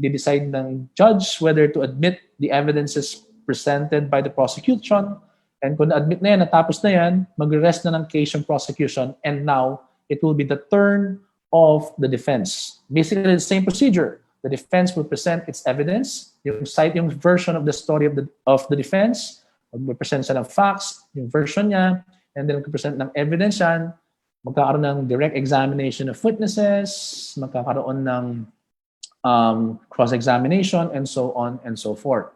they decide ng judge whether to admit the evidences presented by the prosecution. And kung na-admit na yan, natapos na yan, mag-rest na ng case yung prosecution, and now it will be the turn of the defense. Basically, the same procedure. The defense will present its evidence, yung version of the story of the defense, mag-present siya ng facts, yung version niya, and then mag-present ng evidence yan, magkakaroon ng direct examination of witnesses, magkakaroon ng cross-examination, and so on and so forth.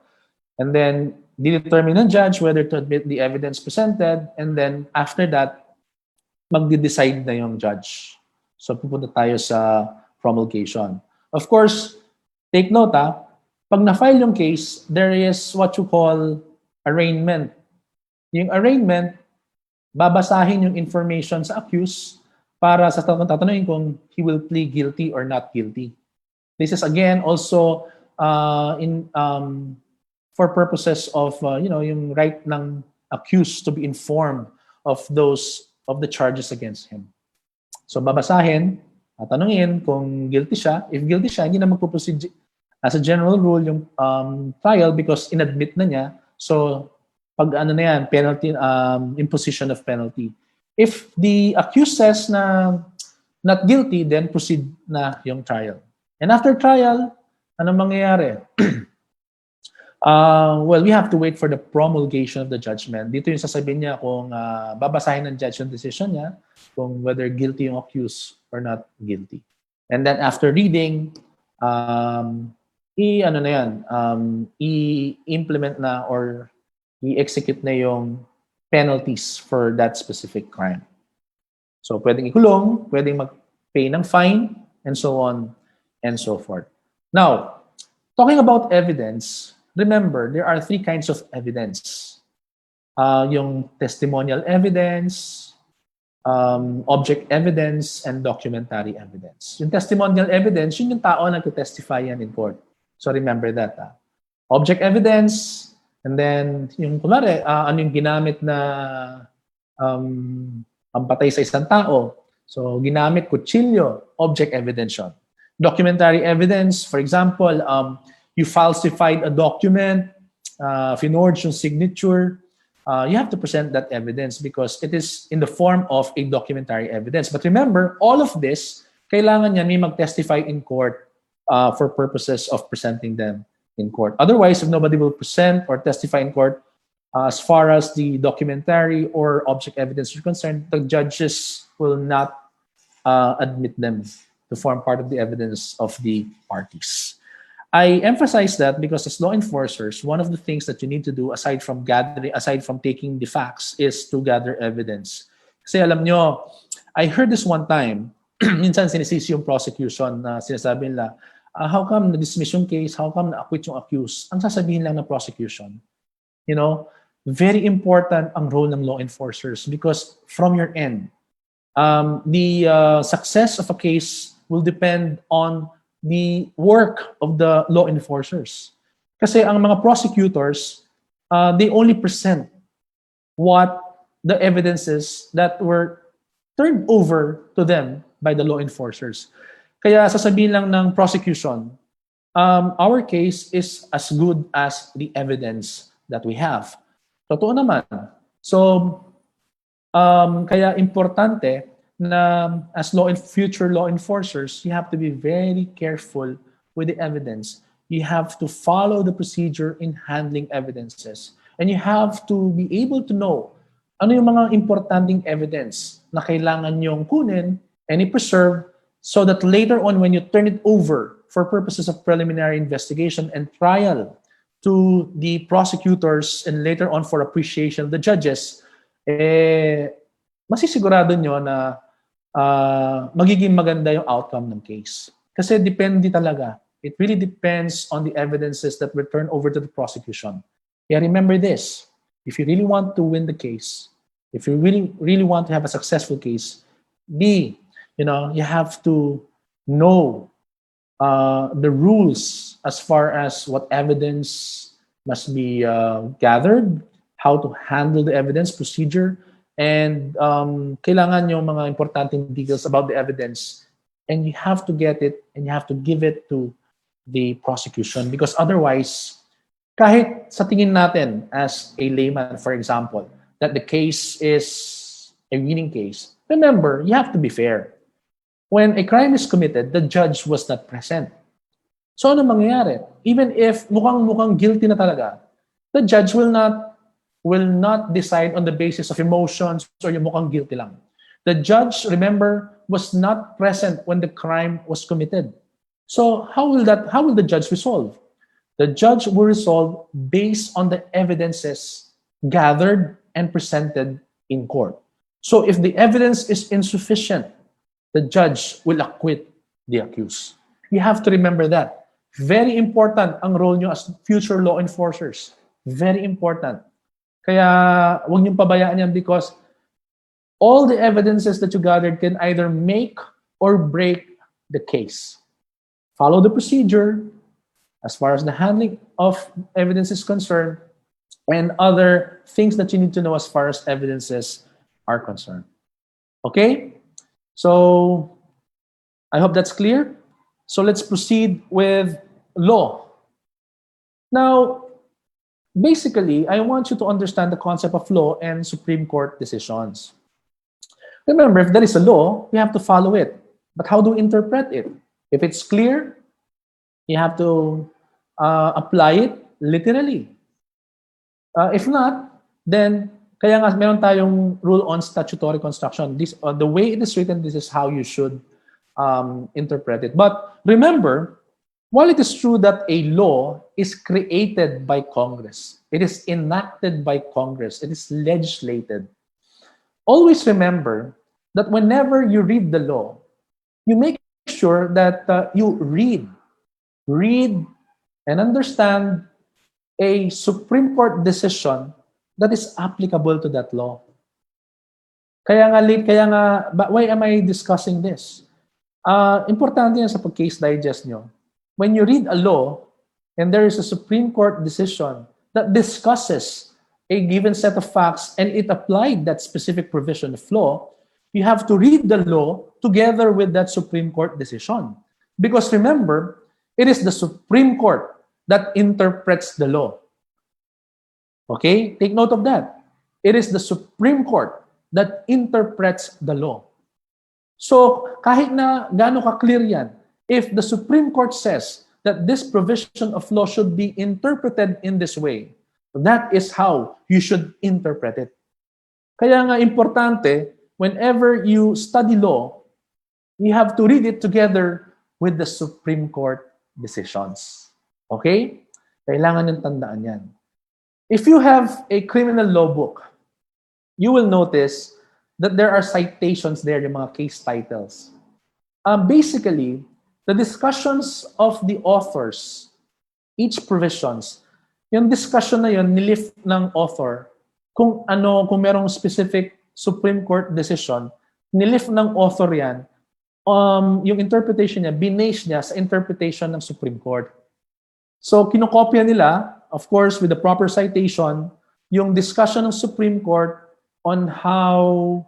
And then, determine ng judge whether to admit the evidence presented, and then after that, magde-decide na yung judge. So, pupunta tayo sa promulgation. Of course, take note pag na-file yung case, there is what you call arraignment. Yung arraignment, babasahin yung information sa accused para sa tatanungin kung he will plead guilty or not guilty. This is again also for purposes of yung right ng accused to be informed of the charges against him. So babasahin, tatanungin kung guilty siya. If guilty siya, hindi na magpo-proceed as a general rule yung trial because inadmit na niya. So pag na yan, penalty, imposition of penalty. If the accused says na not guilty, then proceed na yung trial. And after trial, anong mangyayari? Well, we have to wait for the promulgation of the judgment. Dito yung sasabihin niya kung babasahin ng judge yung decision niya, kung whether guilty yung accused or not guilty. And then after reading, i-implement na or i-execute na yung penalties for that specific crime. So, pwedeng ikulong, pwedeng mag-pay ng fine, and so on and so forth. Now, talking about evidence, remember, there are three kinds of evidence. Yung testimonial evidence, object evidence, and documentary evidence. Yung testimonial evidence, yun yung tao na nag-testify yan in court. So remember that. Object evidence, and then yung kunwari, ano yung ginamit na pampatay sa isang tao. So ginamit kutsilyo, object evidence yun. Documentary evidence, for example, you falsified a document, finorged yung signature, you have to present that evidence because it is in the form of a documentary evidence. But remember, all of this, kailangan yan may mag-testify in court for purposes of presenting them in court. Otherwise, if nobody will present or testify in court, as far as the documentary or object evidence is concerned, the judges will not admit them to form part of the evidence of the parties. I emphasize that because as law enforcers, one of the things that you need to do aside from taking the facts is to gather evidence. Kasi alam nyo, I heard this one time, minsan sinisisi yung prosecution na sinasabi nila, how come na-dismiss yung case? How come na-acquit yung accused? Ang sasabihin lang ng prosecution. Very important ang role ng law enforcers because from your end, the success of a case will depend on the work of the law enforcers. Kasi ang mga prosecutors, they only present what the evidences that were turned over to them by the law enforcers. Kaya sasabihin lang ng prosecution, our case is as good as the evidence that we have. Totoo naman. So, kaya importante na as future law enforcers, you have to be very careful with the evidence. You have to follow the procedure in handling evidences. And you have to be able to know ano yung mga importanteng evidence na kailangan nyong kunin and i-preserve so that later on when you turn it over for purposes of preliminary investigation and trial to the prosecutors and later on for appreciation of the judges, masisigurado nyo na magiging maganda yung outcome ng case. Kasi depende talaga. It really depends on the evidences that were turned over to the prosecution. Yeah, remember this. If you really want to win the case, if you really want to have a successful case, you have to know the rules as far as what evidence must be gathered, how to handle the evidence procedure, and kailangan yung mga importanteng details about the evidence, and you have to get it and you have to give it to the prosecution because otherwise, kahit sa tingin natin as a layman, for example, that the case is a winning case, remember, you have to be fair. When a crime is committed, the judge was not present. So ano mangyayari? Even if mukhang guilty na talaga, the judge will not decide on the basis of emotions or yung mukhang guilty lang. The judge, remember, was not present when the crime was committed. So how will the judge resolve? The judge will resolve based on the evidences gathered and presented in court. So if the evidence is insufficient, the judge will acquit the accused. You have to remember that. Very important ang role nyo as future law enforcers. Very important. Kaya huwag niyong pabayaan yan because all the evidences that you gathered can either make or break the case. Follow the procedure as far as the handling of evidence is concerned and other things that you need to know as far as evidences are concerned. Okay? So, I hope that's clear. So let's proceed with law. Now, basically, I want you to understand the concept of law and Supreme Court decisions. Remember, if there is a law, we have to follow it. But how do we interpret it? If it's clear, you have to apply it literally. If not, then kaya nga meron tayong rule on statutory construction. This, the way it is written, this is how you should interpret it. But remember, while it is true that a law is created by Congress, it is enacted by Congress, it is legislated, always remember that whenever you read the law, you make sure that you read and understand a Supreme Court decision that is applicable to that law. Why am I discussing this? Importante yan sa pag-case digest nyo. When you read a law and there is a Supreme Court decision that discusses a given set of facts and it applied that specific provision of law, you have to read the law together with that Supreme Court decision. Because remember, it is the Supreme Court that interprets the law. Okay? Take note of that. It is the Supreme Court that interprets the law. So, kahit na gaano ka-clear yan, if the Supreme Court says that this provision of law should be interpreted in this way, that is how you should interpret it. Kaya nga importante, whenever you study law, you have to read it together with the Supreme Court decisions. Okay? Kailangan yung tandaan yan. If you have a criminal law book, you will notice that there are citations there, yung mga case titles. Basically, the discussions of the authors, each provisions, yung discussion na yun, nilift ng author, kung merong specific Supreme Court decision, nilift ng author yan, yung interpretation niya, binase niya sa interpretation ng Supreme Court. So, kinokopya nila, of course, with the proper citation, yung discussion ng Supreme Court on how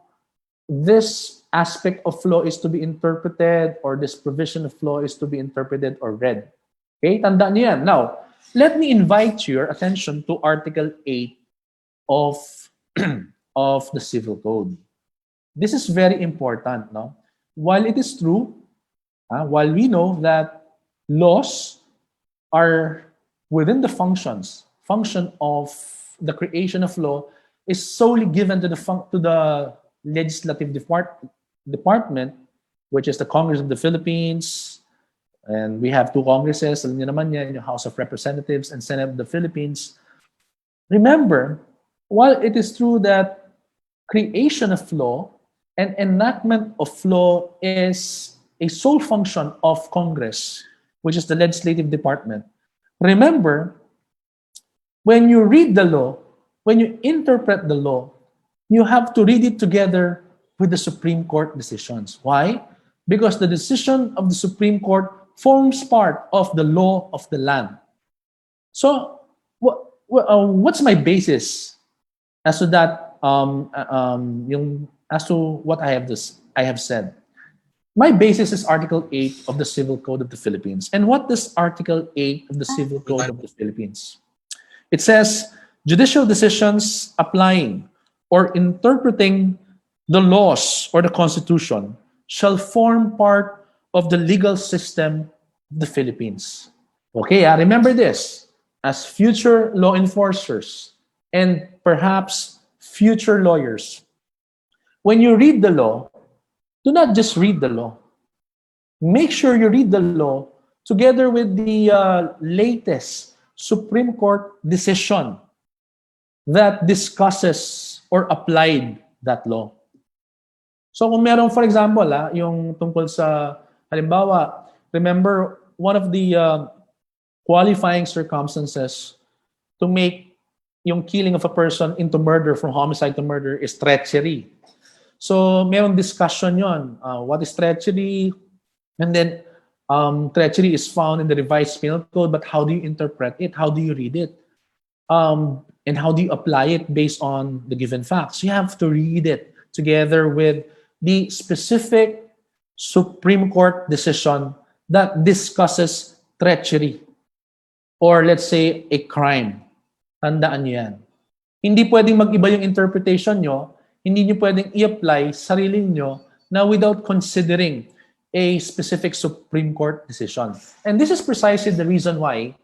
this aspect of law is to be interpreted or this provision of law is to be interpreted or read. Okay? Tandaan niyo yan. Now, let me invite your attention to Article 8 of, of the Civil Code. This is very important. No? While it is true, while we know that laws are within the function of the creation of law is solely given to the legislative department, which is the Congress of the Philippines, and we have two Congresses, alam niyo naman yan, yung House of Representatives and Senate of the Philippines. Remember, while it is true that creation of law and enactment of law is a sole function of Congress, which is the legislative department, remember, when you read the law, when you interpret the law, you have to read it together with the Supreme Court decisions. Why? Because the decision of the Supreme Court forms part of the law of the land. So, what's my basis as to that? As to what I have said. My basis is Article 8 of the Civil Code of the Philippines. And what does Article 8 of the Civil Code of the Philippines? It says, judicial decisions applying or interpreting the laws or the Constitution shall form part of the legal system of the Philippines. Okay, remember this. As future law enforcers and perhaps future lawyers, when you read the law, do not just read the law. Make sure you read the law together with the latest Supreme Court decision that discusses or applied that law. So kung meron, for example, yung tungkol sa, halimbawa, remember, one of the qualifying circumstances to make yung killing of a person into murder, from homicide to murder, is treachery. So meron discussion yon. What is treachery? And then treachery is found in the revised penal code, but how do you interpret it? How do you read it? And how do you apply it based on the given facts? You have to read it together with the specific Supreme Court decision that discusses treachery, or let's say a crime. Tandaan nyo yan. Hindi pwedeng mag-iba yung interpretation nyo, hindi nyo pwedeng i-apply sarili nyo na without considering a specific Supreme Court decision. And this is precisely the reason why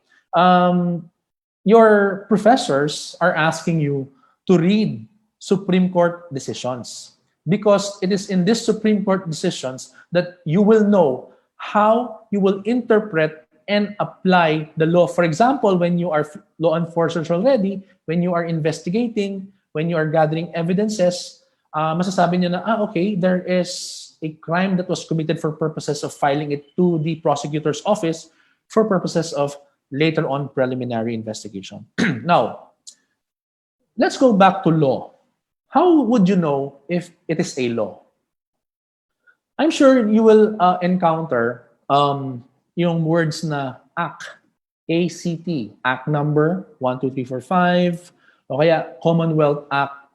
your professors are asking you to read Supreme Court decisions. Because it is in these Supreme Court decisions that you will know how you will interpret and apply the law. For example, when you are law enforcers already, when you are investigating, when you are gathering evidences, masasabi nyo na, okay, there is a crime that was committed for purposes of filing it to the prosecutor's office for purposes of later on preliminary investigation. Now, let's go back to law. How would you know if it is a law? I'm sure you will encounter yung words na act, A-C-T, act number 12345, o kaya Commonwealth Act,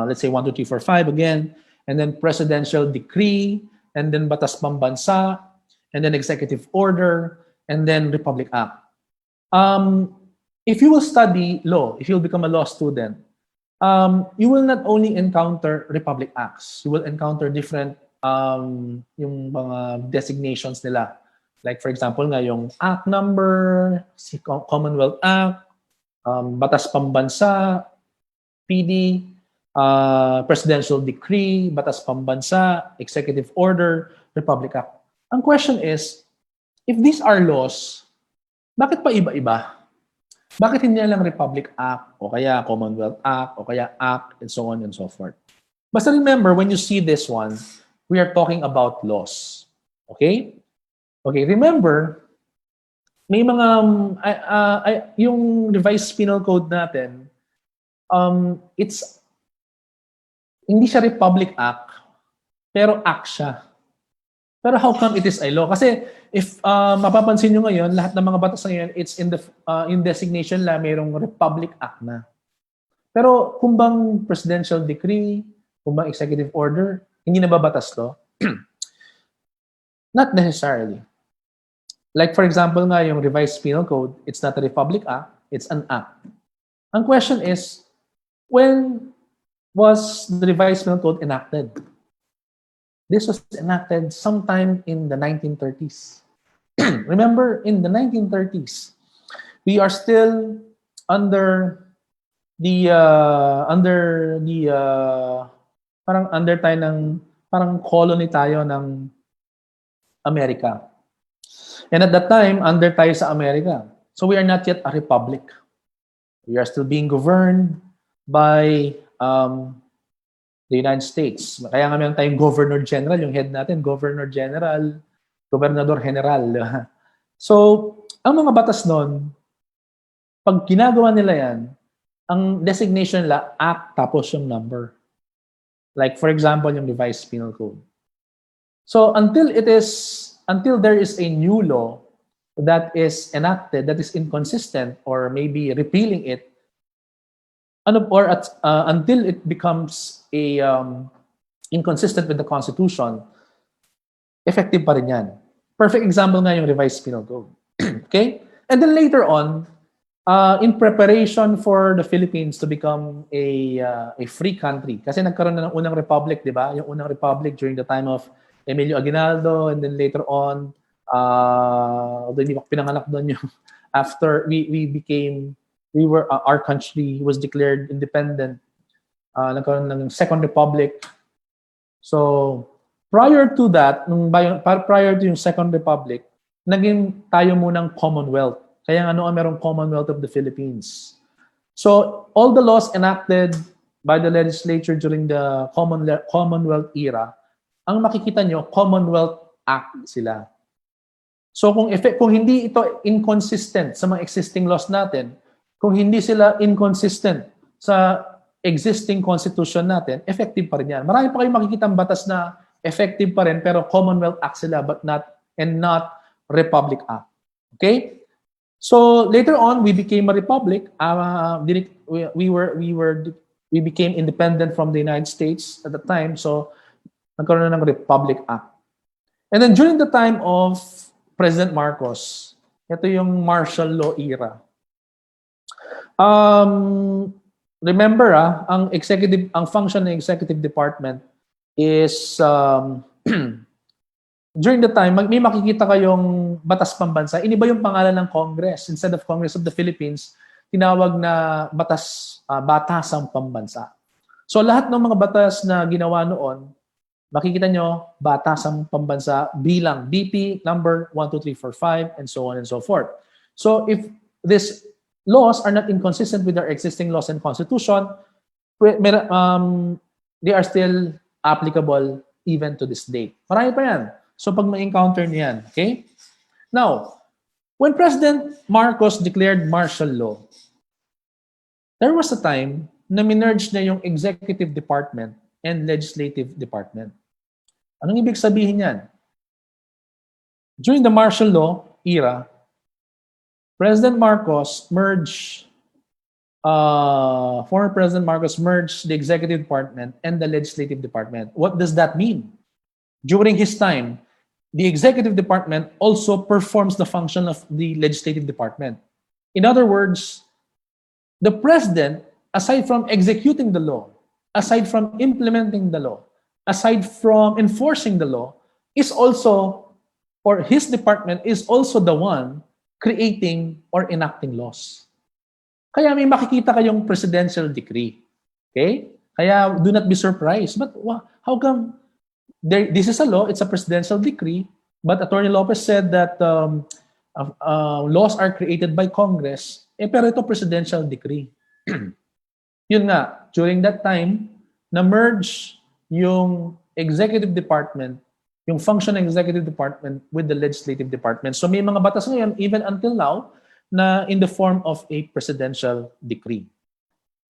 let's say 12345 again, and then presidential decree, and then batas pambansa, and then executive order, and then Republic Act. If you will study law, if you'll become a law student, you will not only encounter Republic Acts, you will encounter different yung mga designations nila. Like for example nga yung act number, si Commonwealth Act, batas pambansa, PD, presidential decree, batas pambansa, executive order, Republic Act. Ang question is, if these are laws, bakit pa iba-iba? Bakit hindi lang Republic Act o kaya Commonwealth Act o kaya Act and so on and so forth? Basta remember, when you see this one, we are talking about laws. Okay? Okay, remember, may mga, yung revised penal code natin, hindi siya Republic Act, pero Act siya. Pero how come it is a law? Kasi if mapapansin nyo ngayon, lahat ng mga batas ngayon, it's in the in designation la, mayroong Republic Act na. Pero kung bang presidential decree, kung bang executive order, hindi na ba batas to? Not necessarily. Like for example nga, yung revised penal code, it's not a Republic Act, it's an act. Ang question is, when was the revised penal code enacted? This was enacted sometime in the 1930s. Remember, in the 1930s, we are still under parang under tayo ng, parang colony tayo ng Amerika. And at that time, under tayo sa Amerika. So we are not yet a republic. We are still being governed by the United States. Kaya nga meron tayong Governor General, yung head natin, Governor General, Gobernador General. So, ang mga batas nun, pag ginagawa nila yan, ang designation nila, act tapos yung number. Like for example, yung revised penal code. So, until there is a new law that is enacted, that is inconsistent, or maybe repealing it, until it becomes inconsistent with the Constitution, effective pa rin yan. Perfect example nga yung revised penal code. Okay? And then later on, In preparation for the Philippines to become a free country. Kasi nagkaroon na ng unang republic, di ba? Yung unang republic during the time of Emilio Aguinaldo, and then later on, although hindi ako pinanganak doon yung after our country was declared independent. Nagkaroon ng second republic. So prior to that, prior to yung second republic, naging tayo munang Commonwealth. Kaya ano ang merong Commonwealth of the Philippines. So all the laws enacted by the legislature during the Commonwealth era, ang makikita nyo, Commonwealth Act sila. So kung hindi ito inconsistent sa mga existing laws natin, kung hindi sila inconsistent sa existing constitution natin, effective pa rin yan. Marami pa kayong makikitang batas na effective pa rin pero Commonwealth Act sila but not Republic Act. Okay? So later on, we became a republic. We became independent from the United States at the time. So nagkaroon na ng Republic Act. And then during the time of President Marcos, ito yung martial law era. Remember, ang function ng executive department is during the time, may makikita kayong batas pambansa. Iniba yung pangalan ng Congress. Instead of Congress of the Philippines, tinawag na batasang pambansa. So lahat ng mga batas na ginawa noon, makikita nyo, batasang pambansa bilang BP number 12345 and so on and so forth. So if these laws are not inconsistent with our existing laws and constitution, they are still applicable even to this date. Marami pa yan. So pag ma-encounter niyan, okay? Now, when President Marcos declared martial law, there was a time na minerge na yung executive department and legislative department. Anong ibig sabihin yan? During the martial law era, President Marcos former President Marcos merged the executive department and the legislative department. What does that mean? During his time, the executive department also performs the function of the legislative department. In other words, the president, aside from executing the law, aside from implementing the law, aside from enforcing the law, is also, or his department is also the one creating or enacting laws. Kaya may makikita kayong presidential decree. Okay? Kaya do not be surprised. But how come this is a law, it's a presidential decree, but Atty. Lopez said that laws are created by Congress, pero ito presidential decree. Yun nga, during that time, na-merge yung executive department, yung function ng executive department with the legislative department. So may mga batas ngayon, even until now, na in the form of a presidential decree.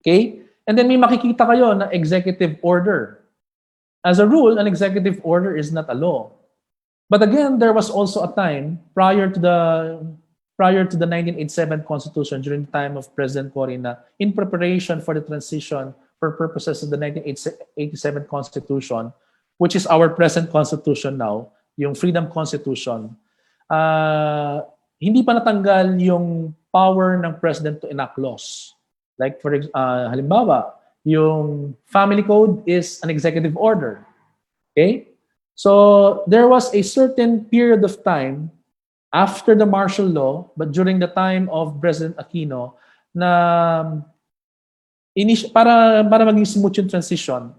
Okay? And then may makikita kayo na executive order. As a rule, an executive order is not a law. But again, there was also a time prior to the 1987 Constitution, during the time of President Cory, na in preparation for the transition for purposes of the 1987 Constitution, which is our present Constitution now, yung Freedom Constitution, hindi pa natanggal yung power ng President to enact laws. Like for halimbawa, yung family code is an executive order. Okay? So there was a certain period of time after the martial law, but during the time of President Aquino, na para maging smooth yung transition,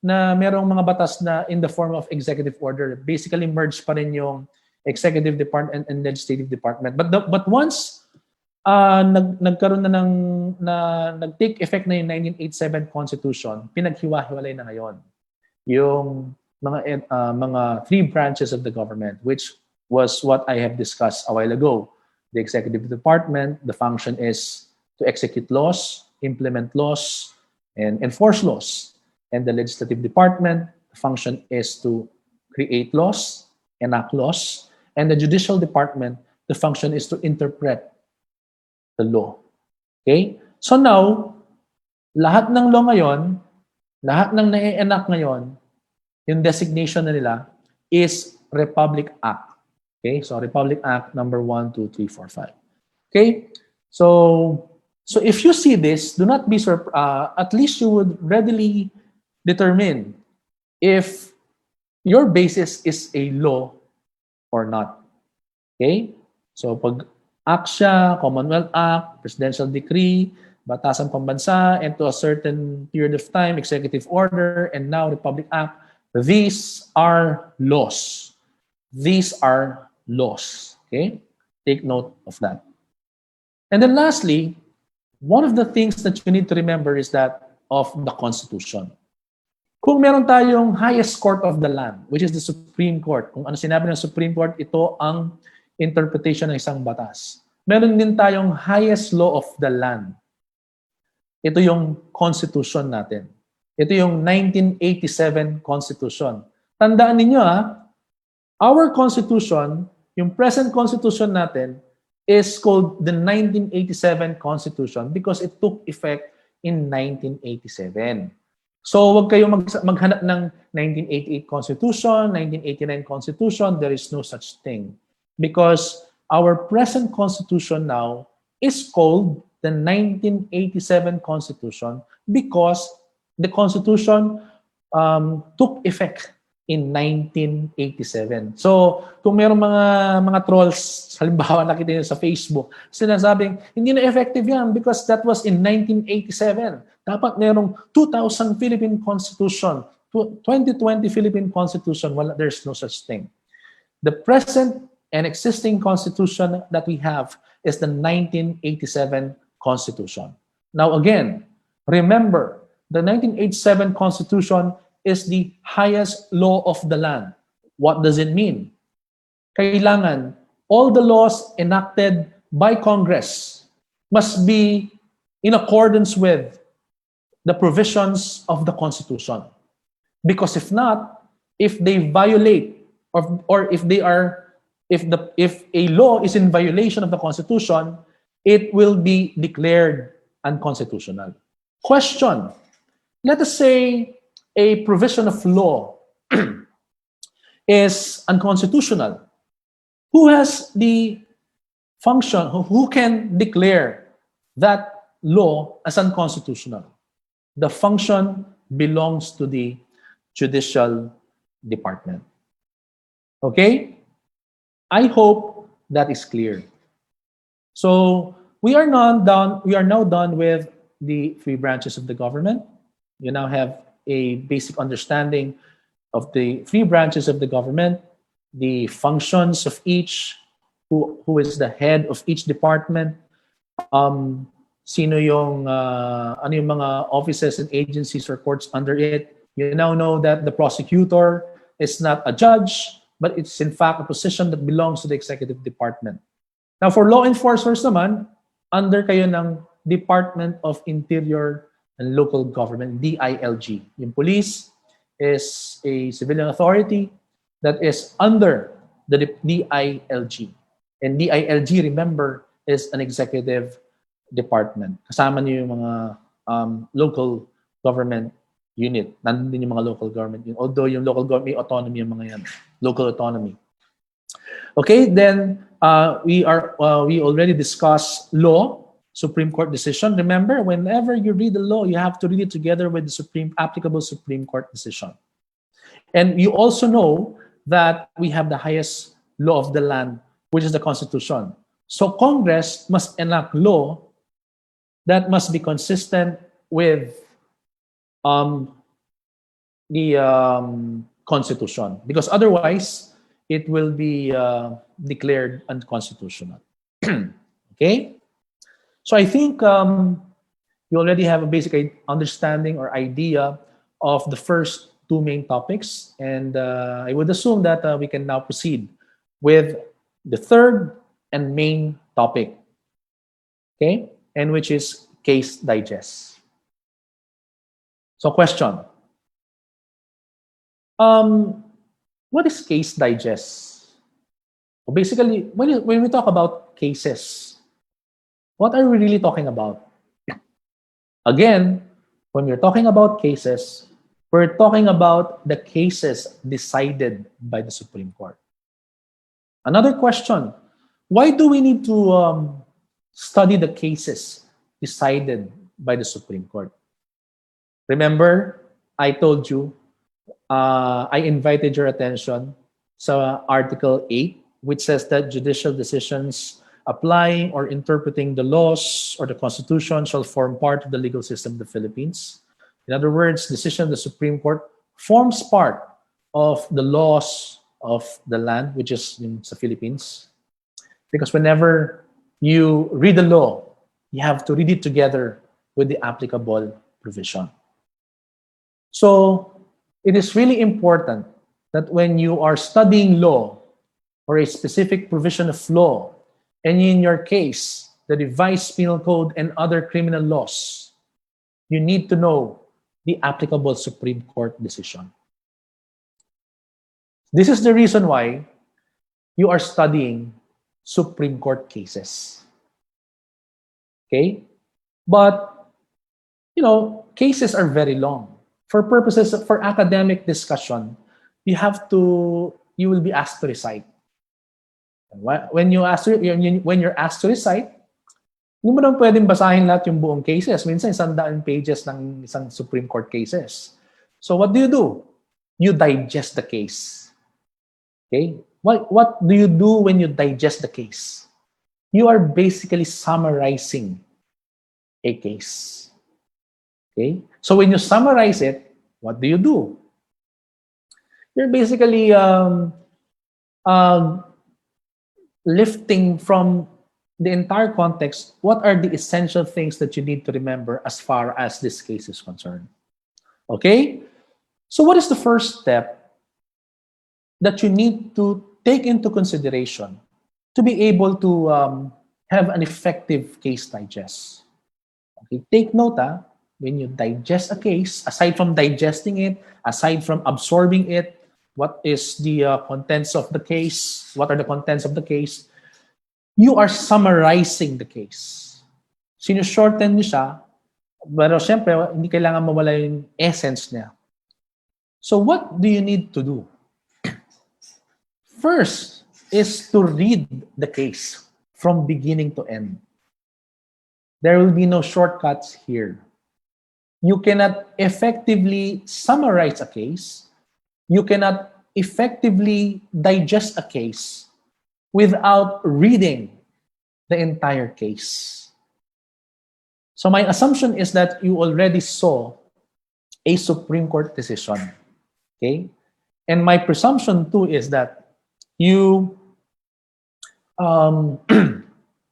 na merong mga batas na in the form of executive order. Basically, merge pa rin yung executive department and legislative department. But once nagkaroon na nag-take effect na yung 1987 Constitution, pinaghiwa-hiwalay na ngayon yung mga three branches of the government, which was what I have discussed a while ago. The executive department, the function is to execute laws, implement laws, and enforce laws. And the legislative department, the function is to create laws, enact laws. And the judicial department, the function is to interpret the law. Okay? So now, lahat ng law ngayon, lahat ng na-enact ngayon, yung designation na nila is Republic Act. Okay? So Republic Act number 1, 2, 3, 4, 5. Okay? So, so if you see this, do not be at least you would readily determine if your basis is a law or not. Okay? So pag act siya, Commonwealth Act, Presidential Decree, Batasan Pambansa, and to a certain period of time, Executive Order, and now Republic Act, these are laws. These are laws. Okay? Take note of that. And then lastly, one of the things that you need to remember is that of the Constitution. Kung meron tayong highest court of the land, which is the Supreme Court, kung ano sinabi ng Supreme Court, ito ang interpretation ng isang batas. Meron din tayong highest law of the land. Ito yung Constitution natin. Ito yung 1987 Constitution. Tandaan ninyo our Constitution, yung present Constitution natin, is called the 1987 Constitution because it took effect in 1987. So wag kayong maghanap ng 1988 Constitution, 1989 Constitution. There is no such thing. Because our present Constitution now is called the 1987 Constitution because the Constitution took effect in 1987. So, kung mayroong mga trolls, halimbawa nakita niyo sa Facebook, sinasabing, hindi na effective yan because that was in 1987. Dapat mayroong 2000 Philippine Constitution, 2020 Philippine Constitution. Well, there's no such thing. The present and existing Constitution that we have is the 1987 Constitution. Now again, remember, the 1987 Constitution is the highest law of the land. What does it mean? Kailangan all the laws enacted by Congress must be in accordance with the provisions of the Constitution. Because if not, if they violate or if a law is in violation of the Constitution, it will be declared unconstitutional. Question: let us say a provision of law is unconstitutional. Who has the function, who can declare that law as unconstitutional? The function belongs to the Judicial Department. Okay? I hope that is clear. So we are now done with the three branches of the government. You now have a basic understanding of the three branches of the government, the functions of each, who is the head of each department, sino yung ano yung mga offices and agencies or courts under it. You now know that the prosecutor is not a judge, but it's in fact a position that belongs to the executive department. Now for law enforcers naman, under kayo ng Department of Interior and Local Government, DILG. Yung police is a civilian authority that is under the DILG. And DILG, remember, is an executive department. Kasama niyo yung mga local government unit. Nandun din yung mga local government unit. Although yung local government, may autonomy yung mga yan. Local autonomy. Okay, then we already discussed law, Supreme Court decision. Remember, whenever you read the law, you have to read it together with the applicable Supreme Court decision. And you also know that we have the highest law of the land, which is the Constitution. So Congress must enact law that must be consistent with the Constitution, because otherwise it will be declared unconstitutional. Okay? So I think you already have a basic understanding or idea of the first two main topics, and I would assume that we can now proceed with the third and main topic, okay, and which is case digest. So question, what is case digest? Well, basically, when we talk about cases, what are we really talking about? Again, when we're talking about cases, we're talking about the cases decided by the Supreme Court. Another question, why do we need to study the cases decided by the Supreme Court. Remember, I told you, I invited your attention sa Article 8, which says that judicial decisions applying or interpreting the laws or the Constitution shall form part of the legal system of the Philippines. In other words, decision of the Supreme Court forms part of the laws of the land, which is in the Philippines. Because whenever you read the law, you have to read it together with the applicable provision. So it is really important that when you are studying law or a specific provision of law, and in your case, the revised penal code and other criminal laws, you need to know the applicable Supreme Court decision. This is the reason why you are studying Supreme Court cases. Okay? But, cases are very long. For purposes for academic discussion, you will be asked to recite. When you're asked to recite, hindi mo lang pwedeng basahin lahat yung buong cases. Minsan 100 pages ng isang Supreme Court cases. So what do? You digest the case. Okay? What do you do when you digest the case? You are basically summarizing a case. Okay? So when you summarize it, what do? You're basically lifting from the entire context, what are the essential things that you need to remember as far as this case is concerned? Okay? So what is the first step that you need to take into consideration to be able to have an effective case digest? Okay, take note, when you digest a case, aside from digesting it, aside from absorbing it, what is the contents of the case? What are the contents of the case? You are summarizing the case. Sinushorten niyo siya, pero syempre, hindi kailangan mawala yung essence niya. So what do you need to do? First is to read the case from beginning to end. There will be no shortcuts here. You cannot effectively summarize a case. You cannot effectively digest a case without reading the entire case. So my assumption is that you already saw a Supreme Court decision. Okay? And my presumption too is that you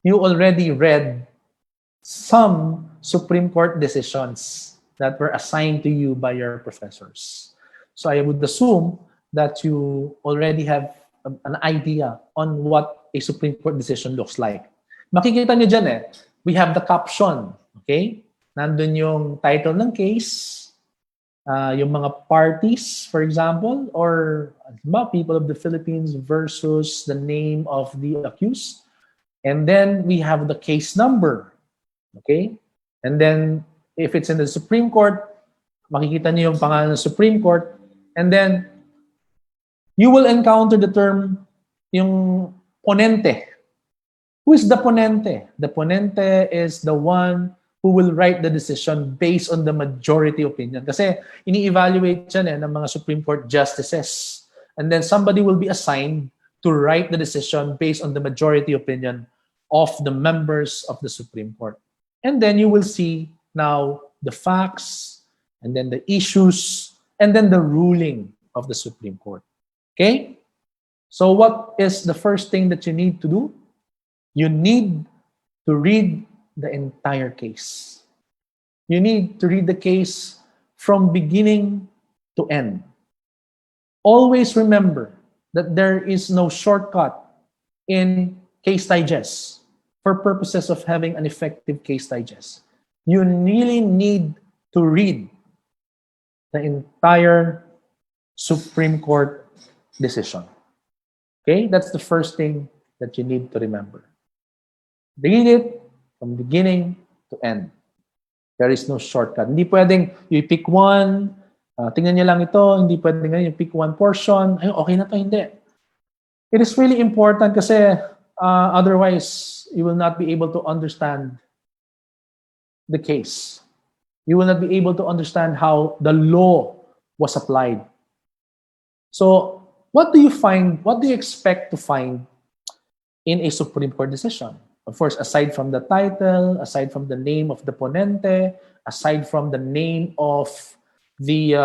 you already read some Supreme Court decisions that were assigned to you by your professors. So I would assume that you already have an idea on what a Supreme Court decision looks like. Makikita nyo dyan we have the caption, okay? Nandun yung title ng case, yung mga parties, for example, or people of the Philippines versus the name of the accused. And then we have the case number, okay? And then if it's in the Supreme Court, makikita nyo yung pangalan ng Supreme Court, and then you will encounter the term, yung ponente. Who is the ponente? The ponente is the one who will write the decision based on the majority opinion. Kasi ini-evaluate yan ng mga Supreme Court justices. And then somebody will be assigned to write the decision based on the majority opinion of the members of the Supreme Court. And then you will see now the facts, and then the issues, and then the ruling of the Supreme Court. Okay? So what is the first thing that you need to do? You need to read the entire case. You need to read the case from beginning to end. Always remember that there is no shortcut in case digest for purposes of having an effective case digest. You really need to read the entire Supreme Court decision. Okay? That's the first thing that you need to remember. Read it from beginning to end. There is no shortcut. Hindi pwedeng you pick one, tingnan niyo lang ito, hindi pwedeng you pick one portion, ay okay na to, hindi. It is really important kasi Otherwise, you will not be able to understand the case. You will not be able to understand how the law was applied. So, what do you find? What do you expect to find in a Supreme Court decision? Of course, aside from the title, aside from the name of the ponente, aside from the name of the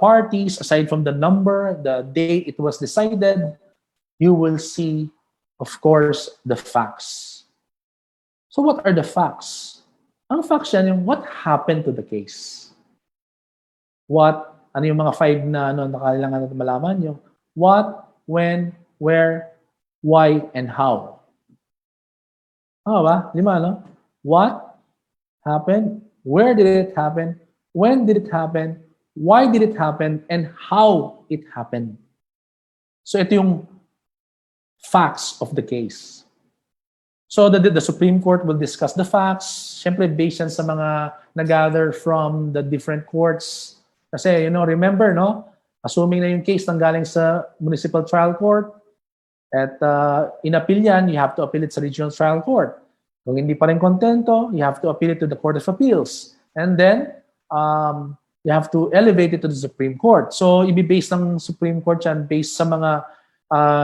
parties, aside from the number, the day it was decided, you will see, of course, the facts. So what are the facts? Ang facts yan yung what happened to the case. Ano yung mga five na kailangan natin malaman? Yung what, when, where, why, and how. Tama ba? Lima, no? What happened? Where did it happen? When did it happen? Why did it happen? And how it happened. So ito yung facts of the case. So the Supreme Court will discuss the facts, syempre based yan sa mga nag-gather from the different courts. Kasi, remember, no? Assuming na yung case nanggaling sa municipal trial court, at in-appeal yan, you have to appeal it sa regional trial court. Kung hindi pa rin kontento, you have to appeal it to the Court of Appeals. And then, you have to elevate it to the Supreme Court. So, i-base ng Supreme Court yan based sa mga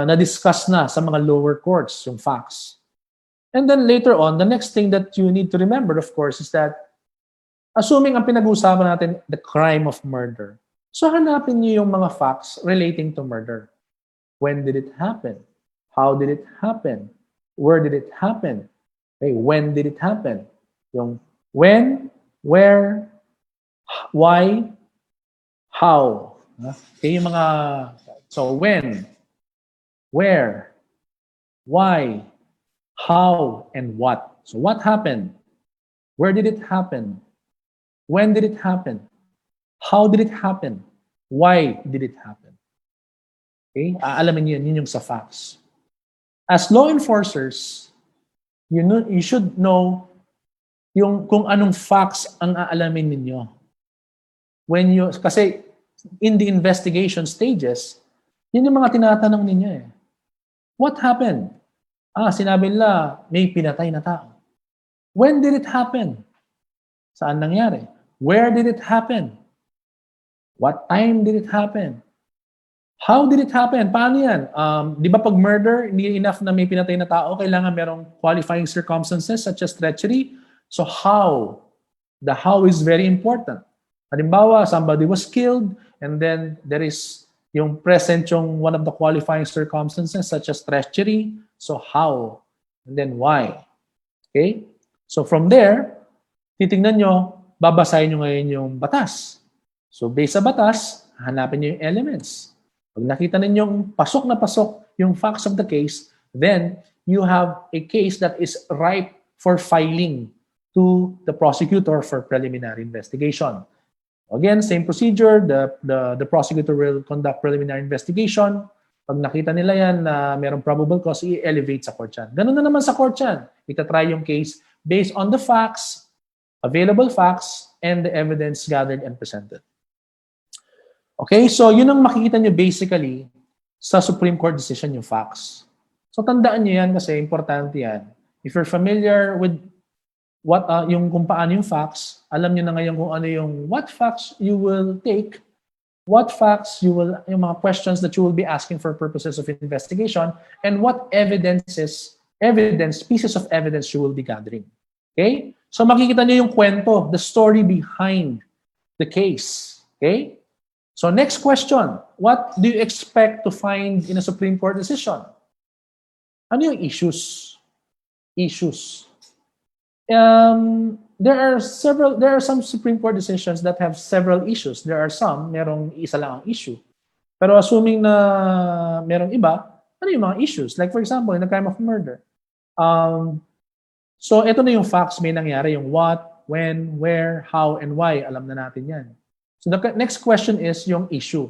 na-discuss na sa mga lower courts, yung facts. And then later on, the next thing that you need to remember, of course, is that assuming ang pinag-uusapan natin, the crime of murder. So hanapin niyo yung mga facts relating to murder. When did it happen? How did it happen? Where did it happen? Okay, when did it happen? Yung when, where, why, how. Okay, yung mga, so when, where, why, how, and what. So what happened? Where did it happen? When did it happen? How did it happen? Why did it happen? Okay? Aalamin niyo yun yung sa facts. As law enforcers, you should know yung kung anong facts ang aalamin ninyo. Kasi in the investigation stages, yun yung mga tinatanong ninyo eh. What happened? Sinabi nila, may pinatay na tao. When did it happen? Saan nangyari? Where did it happen? What time did it happen? How did it happen? Paano yan? Di ba pag murder, hindi enough na may pinatay na tao, kailangan merong qualifying circumstances such as treachery. So how? The how is very important. Halimbawa, somebody was killed and then there is yung present yung one of the qualifying circumstances such as treachery. So how? And then why? Okay? So from there, titingnan nyo, babasahin nyo ngayon yung batas. So based sa batas, hanapin nyo yung elements. Pag nakita ninyong pasok na pasok yung facts of the case, then you have a case that is ripe for filing to the prosecutor for preliminary investigation. Again, same procedure. The prosecutor will conduct preliminary investigation. Pag nakita nila yan na merong probable cause, i-elevate sa court yan. Ganun na naman sa court yan. Itatry yung case based on the facts, available facts, and the evidence gathered and presented. Okay, so yun ang makikita nyo basically sa Supreme Court decision, yung facts. So tandaan nyo yan kasi importante yan. If you're familiar with yung kung paano yung facts, alam nyo na ngayon kung ano yung what facts you will take, what facts yung mga questions that you will be asking for purposes of investigation, and what pieces of evidence you will be gathering. Okay? So makikita nyo yung kwento, the story behind the case. Okay? So next question, what do you expect to find in a Supreme Court decision? Ano yung issues? There are some Supreme Court decisions that have several issues. There are some, merong isa lang ang issue. Pero assuming na merong iba, ano yung mga issues? Like for example, in the crime of murder. So ito na yung facts, may nangyari, yung what, when, where, how, and why. Alam na natin yan. So the next question is yung issue.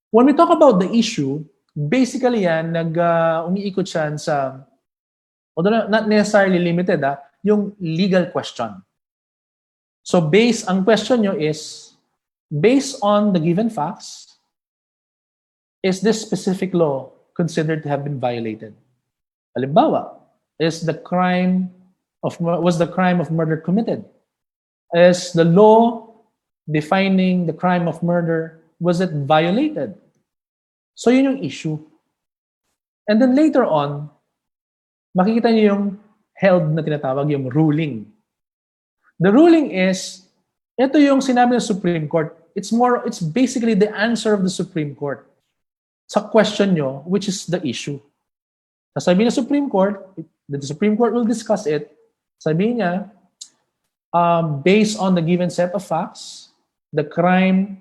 When we talk about the issue, basically yan, umiikot siya sa, although not necessarily limited, yung legal question. So ang question nyo is, based on the given facts, is this specific law considered to have been violated? Halimbawa, was the crime of murder committed? Is the law defining the crime of murder, was it violated? So yun yung issue. And then later on, makikita niyo yung held na tinatawag, yung ruling. The ruling is, ito yung sinabi ng Supreme Court. It's basically the answer of the Supreme Court sa question nyo, which is the issue. Sabi ng Supreme Court, the Supreme Court will discuss it. Sabi niya, based on the given set of facts, the crime,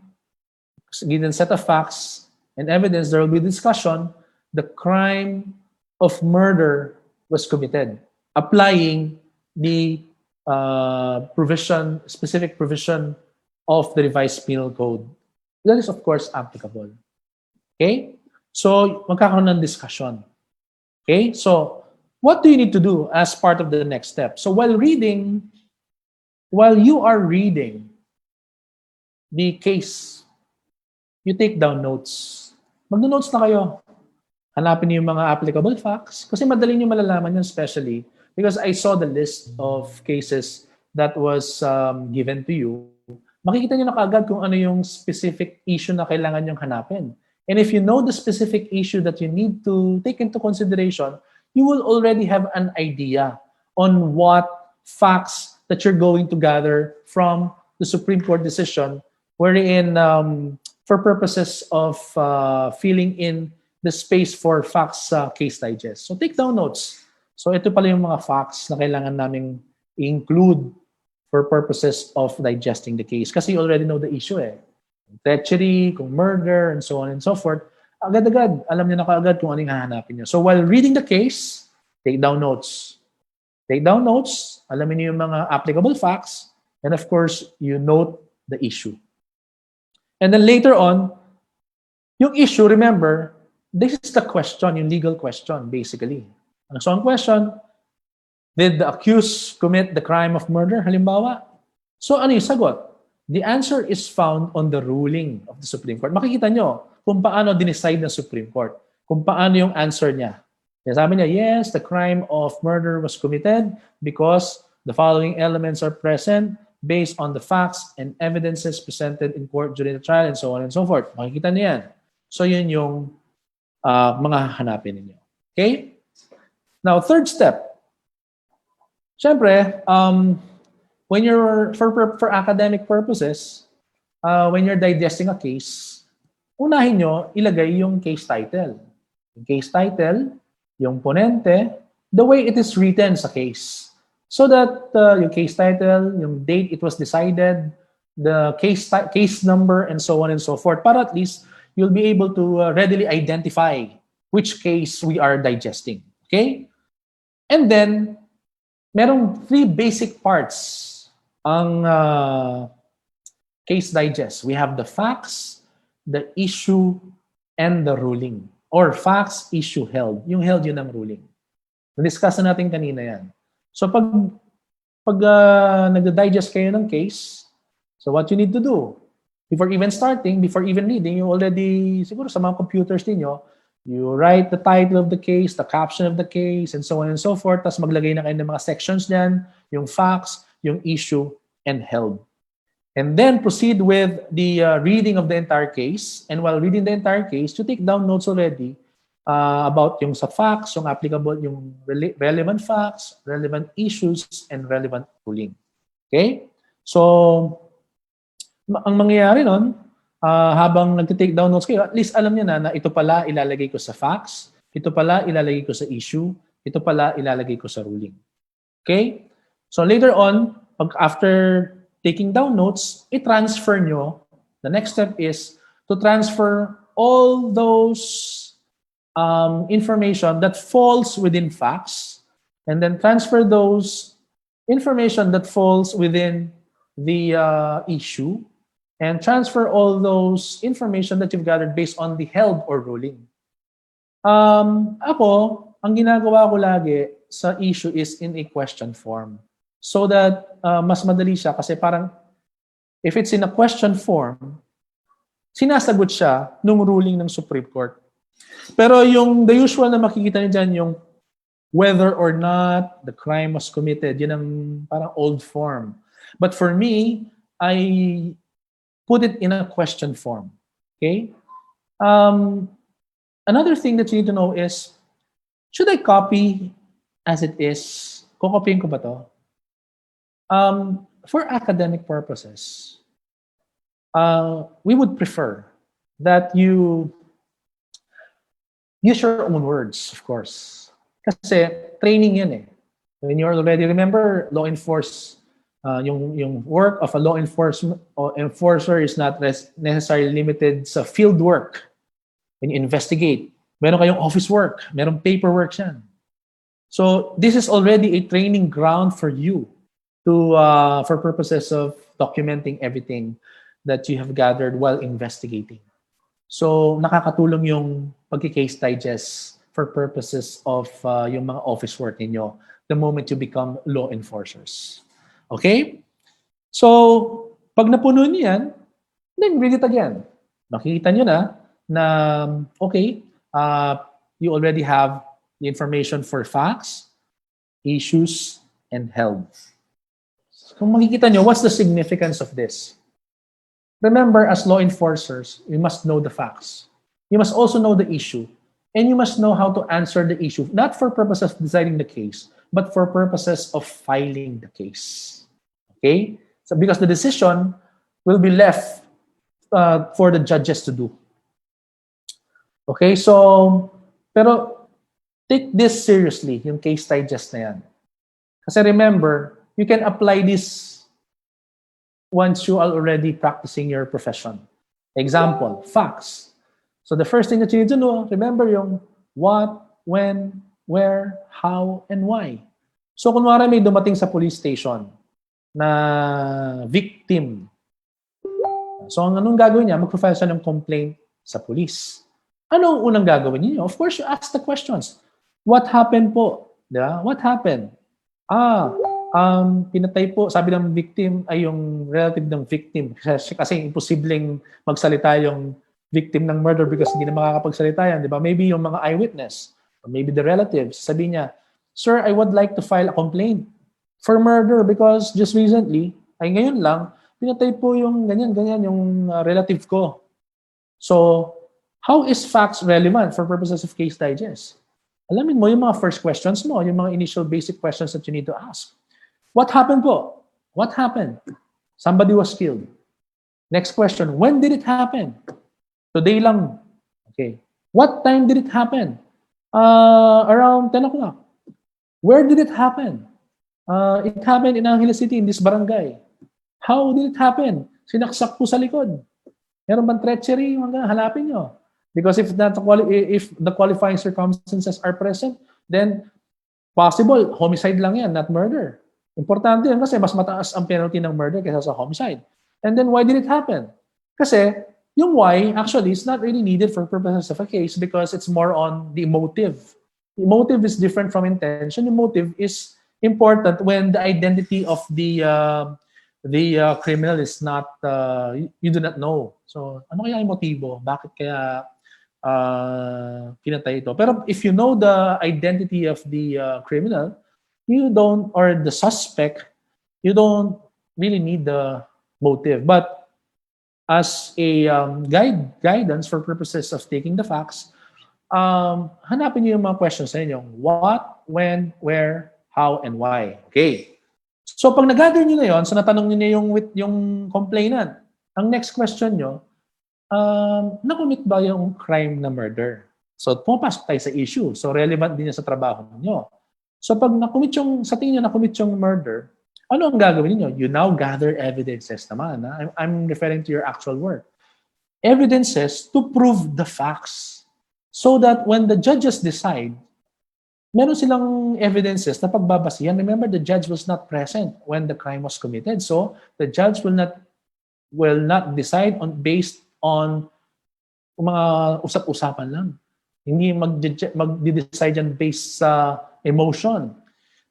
given set of facts and evidence, there will be discussion, the crime of murder was committed, applying the specific provision of the revised penal code. That is, of course, applicable. Okay? So, magkakaroon ng discussion. Okay? So, what do you need to do as part of the next step? So, while you are reading the case, you take down notes. Mag-notes na kayo. Hanapin niyo yung mga applicable facts kasi madali niyo malalaman yun, especially because I saw the list of cases that was given to you. Makikita niyo na kaagad kung ano yung specific issue na kailangan niyong hanapin. And if you know the specific issue that you need to take into consideration, you will already have an idea on what facts that you're going to gather from the Supreme Court decision, wherein for purposes of filling in the space for facts case digest. So take down notes. So ito pala yung mga facts na kailangan naming include for purposes of digesting the case. Kasi you already know the issue eh. Kung treachery, kung murder, and so on and so forth. Agad-agad, alam niyo na kaagad kung ano yung hahanapin niyo. So while reading the case, take down notes. Take down notes, alamin niyo yung mga applicable facts, and of course, you note the issue. And then later on, yung issue, remember, this is the question, yung legal question, basically. So ang question, did the accused commit the crime of murder? Halimbawa. So ano yung sagot? The answer is found on the ruling of the Supreme Court. Makikita nyo kung paano dinicide ng Supreme Court. Kung paano yung answer niya. Sabi niya, yes, the crime of murder was committed because the following elements are present based on the facts and evidences presented in court during the trial and so on and so forth. Makikita niyo yan. So yun yung mga hanapin ninyo. Okay? Now, third step. Siyempre, when you're, for academic purposes, when you're digesting a case, unahin nyo, ilagay yung case title. Yung case title, yung ponente, the way it is written sa case. So that yung case title, yung date it was decided, the case number, and so on and so forth, para at least you'll be able to readily identify which case we are digesting. Okay? And then, merong 3 basic parts ang case digest. We have the facts, the issue, and the ruling. Or facts, issue, held. Yung held yun ang ruling. Na-discuss na natin kanina yan. So pag nag-digest kayo ng case, so what you need to do, before even starting, before even reading, you already, siguro sa mga computers ninyo, you write the title of the case, the caption of the case, and so on and so forth. Tapos maglagay na kayo ng mga sections niyan, yung facts, yung issue, and held. And then proceed with the reading of the entire case. And while reading the entire case, you take down notes already about yung sa facts, yung applicable, yung relevant facts, relevant issues, and relevant ruling. Okay? So, ang mangyayari nun, habang nag-take down notes kayo, at least alam niyo na ito pala ilalagay ko sa facts, ito pala ilalagay ko sa issue, ito pala ilalagay ko sa ruling. Okay? So later on, after taking down notes, i-transfer nyo. The next step is to transfer all those information that falls within facts, and then transfer those information that falls within the issue, and transfer all those information that you've gathered based on the held or ruling. Ako, ang ginagawa ko lagi sa issue is in a question form. So that mas madali siya kasi parang if it's in a question form, sinasagot siya nung ruling ng Supreme Court. Pero yung the usual na makikita niyo dyan, yung whether or not the crime was committed. Yun ang parang old form. But for me, I put it in a question form. Okay? Um, Another thing that you need to know is, should I copy as it is? Kokopyahin ko ba to? For academic purposes, we would prefer that you use your own words, of course. Kasi training yan eh. When you're already, remember, law yung work of a law enforcement or enforcer is not necessarily limited sa field work. When you investigate, meron kayong office work, meron paperwork yan. So this is already a training ground for you to for purposes of documenting everything that you have gathered while investigating. So nakakatulong yung pagki-case digest for purposes of yung mga office work ninyo the moment you become law enforcers. Okay? So, pag napuno niyo yan, then read it again. Makikita nyo na okay, you already have the information for facts, issues, and held. So, kung makikita nyo, what's the significance of this? Remember, as law enforcers, you must know the facts. You must also know the issue. And you must know how to answer the issue, not for purposes of deciding the case, but for purposes of filing the case. Okay? So because the decision will be left for the judges to do. Okay? So, pero take this seriously, yung case digest na yan. Kasi remember, you can apply this once you are already practicing your profession. Example, facts. So the first thing that you need to know, remember yung what, when, where, how, and why. So kunwari may dumating sa police station na victim. So anong gagawin niya? Mag-file siya ng complaint sa police. Ano ang unang gagawin niyo? Of course, you ask the questions. What happened po? Diba? What happened? Pinatay po, sabi ng victim ay yung relative ng victim. Kasi imposibleng magsalita yung victim ng murder because hindi na makakapagsalita yan, di ba? Maybe yung mga eyewitness, or maybe the relatives, sabi niya, Sir, I would like to file a complaint for murder because just recently, ay ngayon lang, pinatay po yung ganyan, yung relative ko. So, how is facts relevant for purposes of case digest? Alamin mo yung mga first questions mo, yung mga initial basic questions that you need to ask. What happened po? What happened? Somebody was killed. Next question, when did it happen? Today lang. Okay. What time did it happen? Around 10 o'clock. Where did it happen? It happened in Angeles City, in this barangay. How did it happen? Sinaksak po sa likod. Meron bang treachery? Hanapin nyo. Because if the qualifying circumstances are present, then possible, homicide lang yan, not murder. Importante yan kasi mas mataas ang penalty ng murder kaysa sa homicide. And then why did it happen? Kasi yung why, actually, is not really needed for purposes of a case because it's more on the motive. The motive is different from intention. The motive is important when the identity of the criminal is not, you do not know. So, ano kaya yung motibo? Bakit kaya pinatay ito? Pero if you know the identity of the criminal, you don't, or the suspect, you don't really need the motive. But as a guidance for purposes of taking the facts, hanapin niyo yung mga questions sa inyo. What, when, where, how, and why. Okay. So pag nag-gather niyo na yun, so natanong niyo na yung complainant, ang next question niyo, nakumit ba yung crime na murder? So pumapasok tayo sa issue. So relevant din yan sa trabaho niyo. So pag sa tingin niyo nakumit yung murder, ano ang gagawin niyo? You now gather evidences naman. I'm referring to your actual work. Evidences to prove the facts. So that when the judges decide, meron silang evidences na pagbabasihan. Remember, the judge was not present when the crime was committed. So the judge will not decide based on mga usap-usapan lang. Hindi mag-decide yan based sa emotion.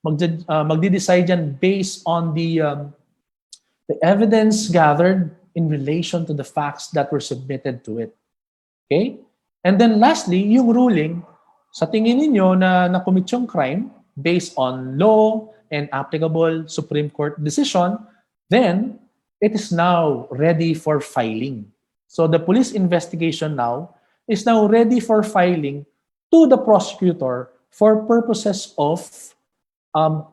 Magdi-decide yan based on the evidence gathered in relation to the facts that were submitted to it. Okay? And then lastly, yung ruling, sa tingin ninyo na na-commit yung crime based on law and applicable Supreme Court decision, then it is now ready for filing. So the police investigation now is now ready for filing to the prosecutor for purposes of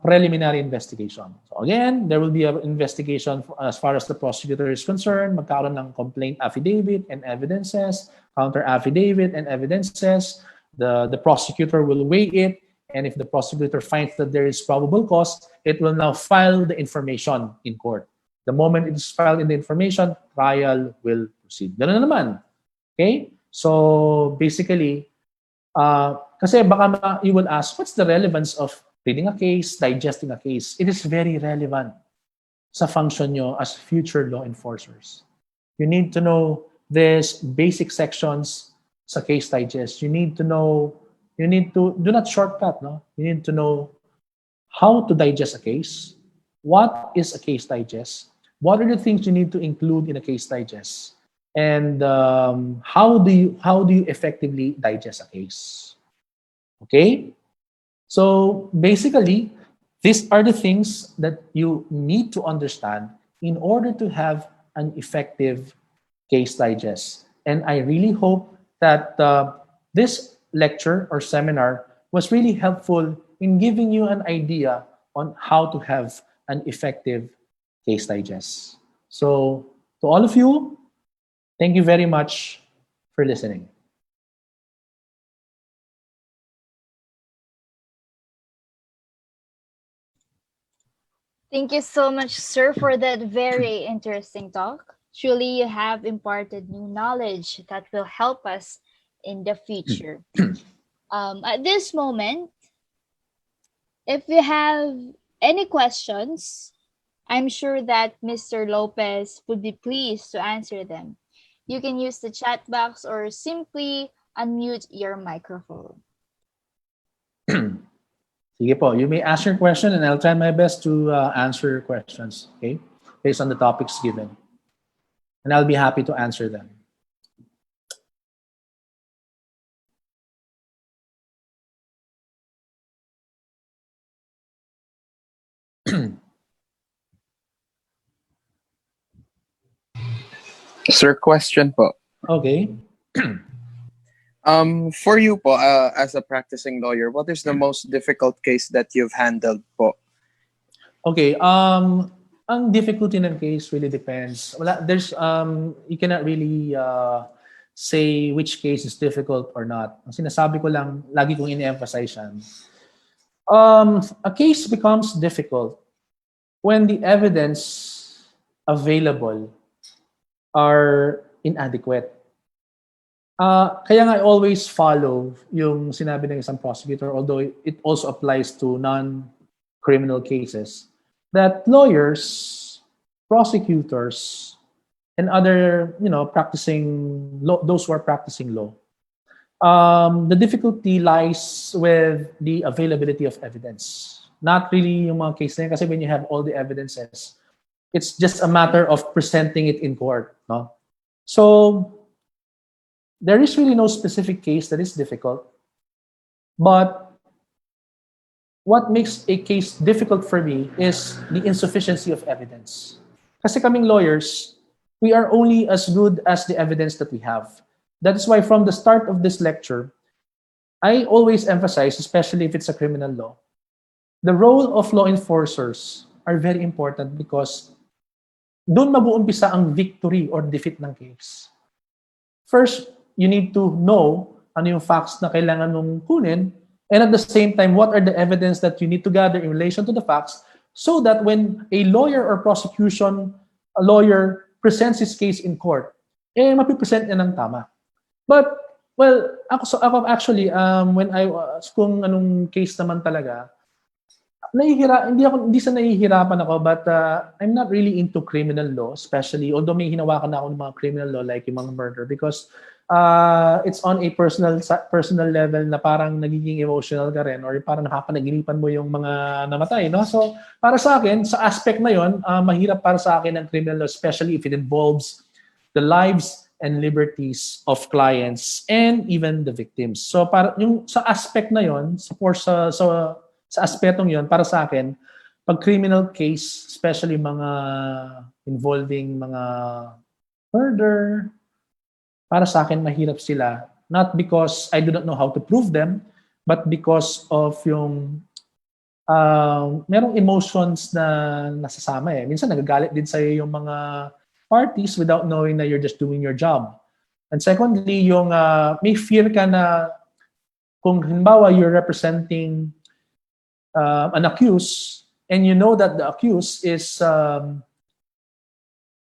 preliminary investigation. So again, there will be an investigation as far as the prosecutor is concerned, magkaroon ng complaint affidavit and evidences, counter affidavit and evidences. The prosecutor will weigh it, and if the prosecutor finds that there is probable cause, it will now file the information in court. The moment it is filed in the information, trial will proceed. Ganun na naman. Okay? So basically, kasi baka you will ask, what's the relevance of reading a case, digesting a case? It is very relevant sa function nyo as future law enforcers. You need to know these basic sections sa case digest. You need to do not shortcut, no? You need to know how to digest a case. What is a case digest? What are the things you need to include in a case digest? And how do you effectively digest a case? Okay? So basically, these are the things that you need to understand in order to have an effective case digest. And I really hope that this lecture or seminar was really helpful in giving you an idea on how to have an effective case digest. So to all of you, thank you very much for listening. Thank you so much, sir, for that very interesting talk. Truly, you have imparted new knowledge that will help us in the future. At this moment, if you have any questions, I'm sure that Mr. Lopez would be pleased to answer them. You can use the chat box or simply unmute your microphone. Sige po, you may ask your question and I'll try my best to answer your questions, okay? Based on the topics given. And I'll be happy to answer them. Sir, question po. Okay. For you po, as a practicing lawyer, what is the most difficult case that you've handled po? Okay, ang difficulty ng case really depends. There's you cannot really say which case is difficult or not. Ang sinasabi ko lang, lagi kong ini-emphasize yan. A case becomes difficult when the evidence available are inadequate. Kaya nga I always follow yung sinabi ng isang prosecutor, although it also applies to non-criminal cases, that lawyers, prosecutors, and other, practicing law, those who are practicing law, the difficulty lies with the availability of evidence. Not really yung mga case na yun, kasi when you have all the evidences, it's just a matter of presenting it in court, no? So there is really no specific case that is difficult, but what makes a case difficult for me is the insufficiency of evidence. Kasi kaming lawyers, we are only as good as the evidence that we have. That is why from the start of this lecture, I always emphasize, especially if it's a criminal law, the role of law enforcers are very important because doon mag-uumpisa ang victory or defeat ng case. First, you need to know ano yung facts na kailangan mong kunin, and at the same time, what are the evidence that you need to gather in relation to the facts so that when a lawyer or a lawyer presents his case in court, mapipresent niya ng tama. But, well, ako actually, kung anong case naman talaga, hindi sa nahihirapan ako, but I'm not really into criminal law, especially, although may hinawakan na ako ng mga criminal law like yung mga murder, because it's on a personal level na parang nagiging emotional ka rin or parang nakapanaginipan mo yung mga namatay, no? So, para sa akin, sa aspect na yon, mahirap para sa akin ang criminal law, especially if it involves the lives and liberties of clients and even the victims. So para yung sa aspect na yon, sa aspetong yon para sa akin, pag criminal case, especially mga involving mga murder, para sa akin mahirap sila, not because I do not know how to prove them, but because of yung merong emotions na nasasama eh. Minsan nagagalit din sa'yo yung mga parties without knowing that you're just doing your job. And secondly, yung may fear ka na kung halimbawa you're representing an accused and you know that the accused is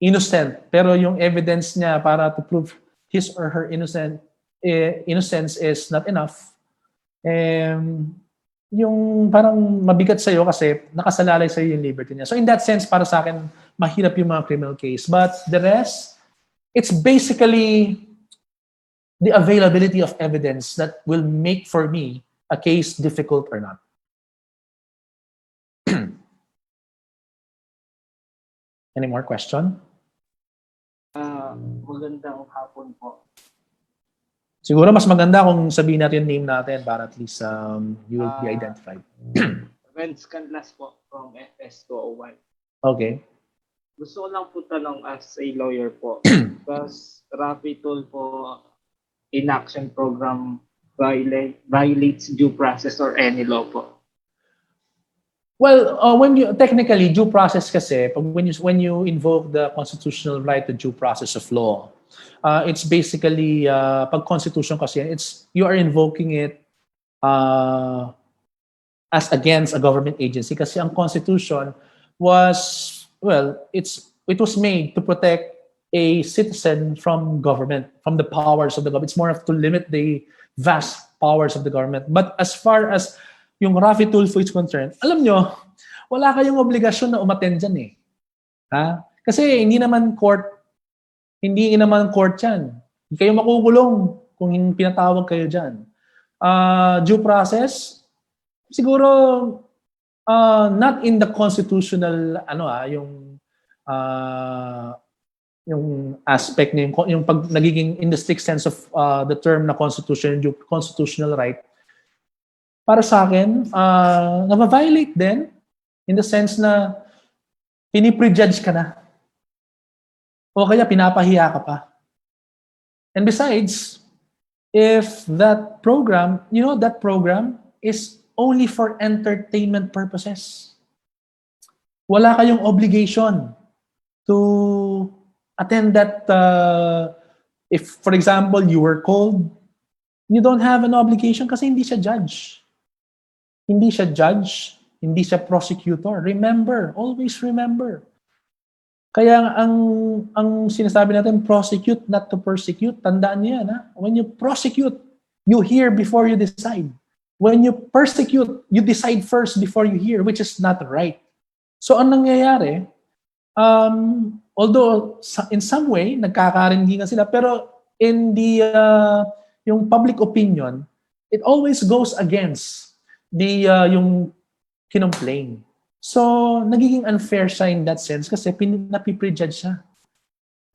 innocent, pero yung evidence niya para to prove his or her innocence is not enough, yung parang mabigat sa'yo kasi nakasalalay sa'yo yung liberty niya. So in that sense, para sa akin, mahirap yung mga criminal case. But the rest, it's basically the availability of evidence that will make for me a case difficult or not. Any more question? Magandang hapon po. Siguro mas maganda kung sabihin natin yung name natin para at least you will be identified. Vince Canlas po from FS201. Okay. Gusto ko lang po tanong as a lawyer po. Does Rafi Tool po inaction program violates due process or any law po? Well, when you technically due process kasi when you invoke the constitutional right to due process of law, it's basically pag constitution kasi you are invoking it as against a government agency kasi ang constitution was it was made to protect a citizen from government, from the powers of the government. It's more of to limit the vast powers of the government. But as far as yung Rafi Tulfo is concerned, alam nyo, wala kayong obligasyon na umattend dyan eh. Ha? Kasi hindi naman court yan. Hindi kayo makukulong kung pinatawag kayo dyan. Due process, siguro not in the constitutional yung aspect niya, yung pag nagiging in the strict sense of the term na constitution, yung constitutional right, para sa akin, na-violate din in the sense na piniprejudge ka na. O kaya pinapahiya ka pa. And besides, if that program is only for entertainment purposes. Wala kayong obligation to attend that. If, for example, you were called, you don't have an obligation kasi hindi siya judge. Hindi siya judge, hindi siya prosecutor. Remember, always remember. Kaya ang sinasabi natin, prosecute, not to persecute. Tandaan niyo yan. Ha? When you prosecute, you hear before you decide. When you persecute, you decide first before you hear, which is not right. So ang nangyayari, although in some way, nagkakarindigan sila, pero in the yung public opinion, it always goes against yung kinomplain. So, nagiging unfair siya in that sense kasi napiprejudge siya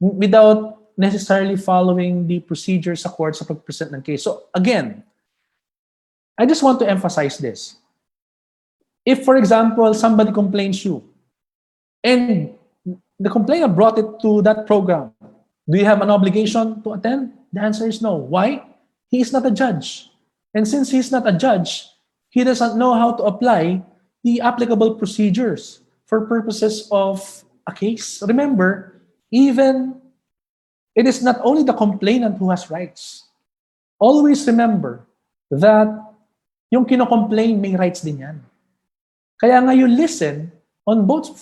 without necessarily following the procedure sa court sa pag-present ng case. So, again, I just want to emphasize this. If, for example, somebody complains you and the complainant brought it to that program, do you have an obligation to attend? The answer is no. Why? He is not a judge. And since he's not a judge, he doesn't know how to apply the applicable procedures for purposes of a case. Remember, even it is not only the complainant who has rights. Always remember that yung kino-complain may rights din yan. Kaya nga you listen on both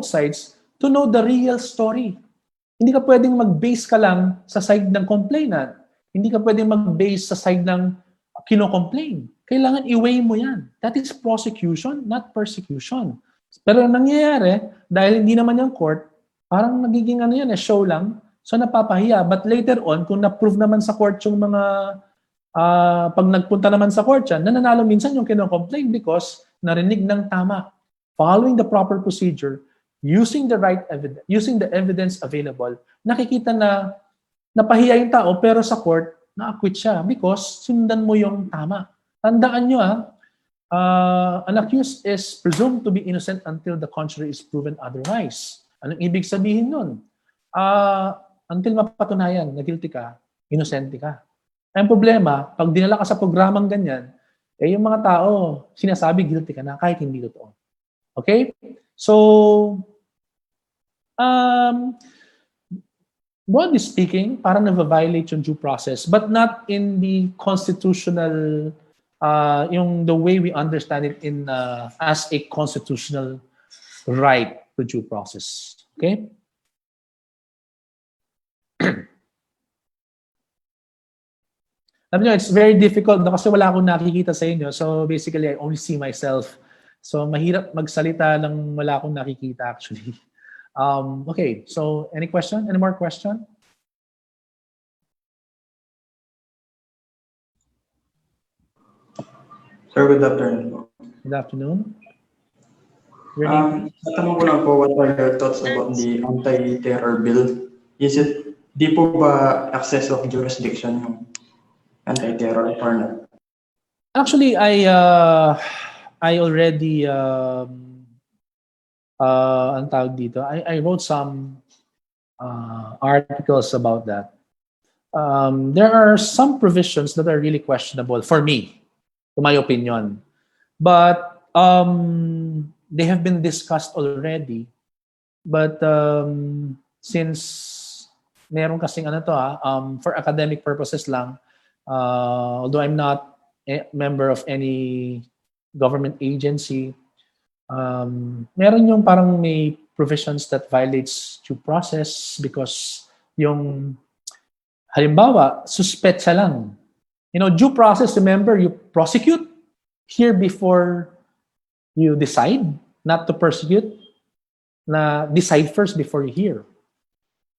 sides to know the real story. Hindi ka pwedeng mag-base ka lang sa side ng complainant. Hindi ka pwedeng mag-base sa side ng kino-complain. Kailangan i-weigh mo yan. That is prosecution, not persecution. Pero nangyayari, dahil hindi naman yung court, parang nagiging show lang, so napapahiya. But later on, kung na-prove naman sa court yung mga, pag nagpunta naman sa court yan, nananalo minsan yung kino-complain because narinig ng tama. Following the proper procedure, using the right evidence, using the evidence available, nakikita na napahiya yung tao, pero sa court, na-acquit siya because sundan mo yung tama. Tandaan nyo an accused is presumed to be innocent until the contrary is proven otherwise. Anong ibig sabihin nun? Until mapatunayan na guilty ka, innocent ka. Ang problema, pag dinala ka sa programang ganyan, yung mga tao, sinasabi guilty ka na kahit hindi totoo. Okay? So, broadly speaking, parang na-violate yung due process, but not in the constitutional, yung the way we understand it in as a constitutional right to due process. Okay? Alam nyo, it's very difficult kasi wala akong nakikita sa inyo. So basically, I only see myself. So mahirap magsalita ng wala akong nakikita actually. Okay, so any question? Any more question? Sir, good afternoon. Good afternoon. Your name? Tatanong ko lang po, what are your thoughts about the anti-terror bill? Di po ba access of jurisdiction yung anti-terror or not? Actually, I already ang tawag dito. I wrote some articles about that. There are some provisions that are really questionable for me, to my opinion. But they have been discussed already. But since meron kasing for academic purposes lang, although I'm not a member of any government agency, meron yung parang may provisions that violates due process because yung halimbawa, suspetsa lang. Due process, remember, you prosecute, hear before you decide, not to persecute, na decide first before you hear.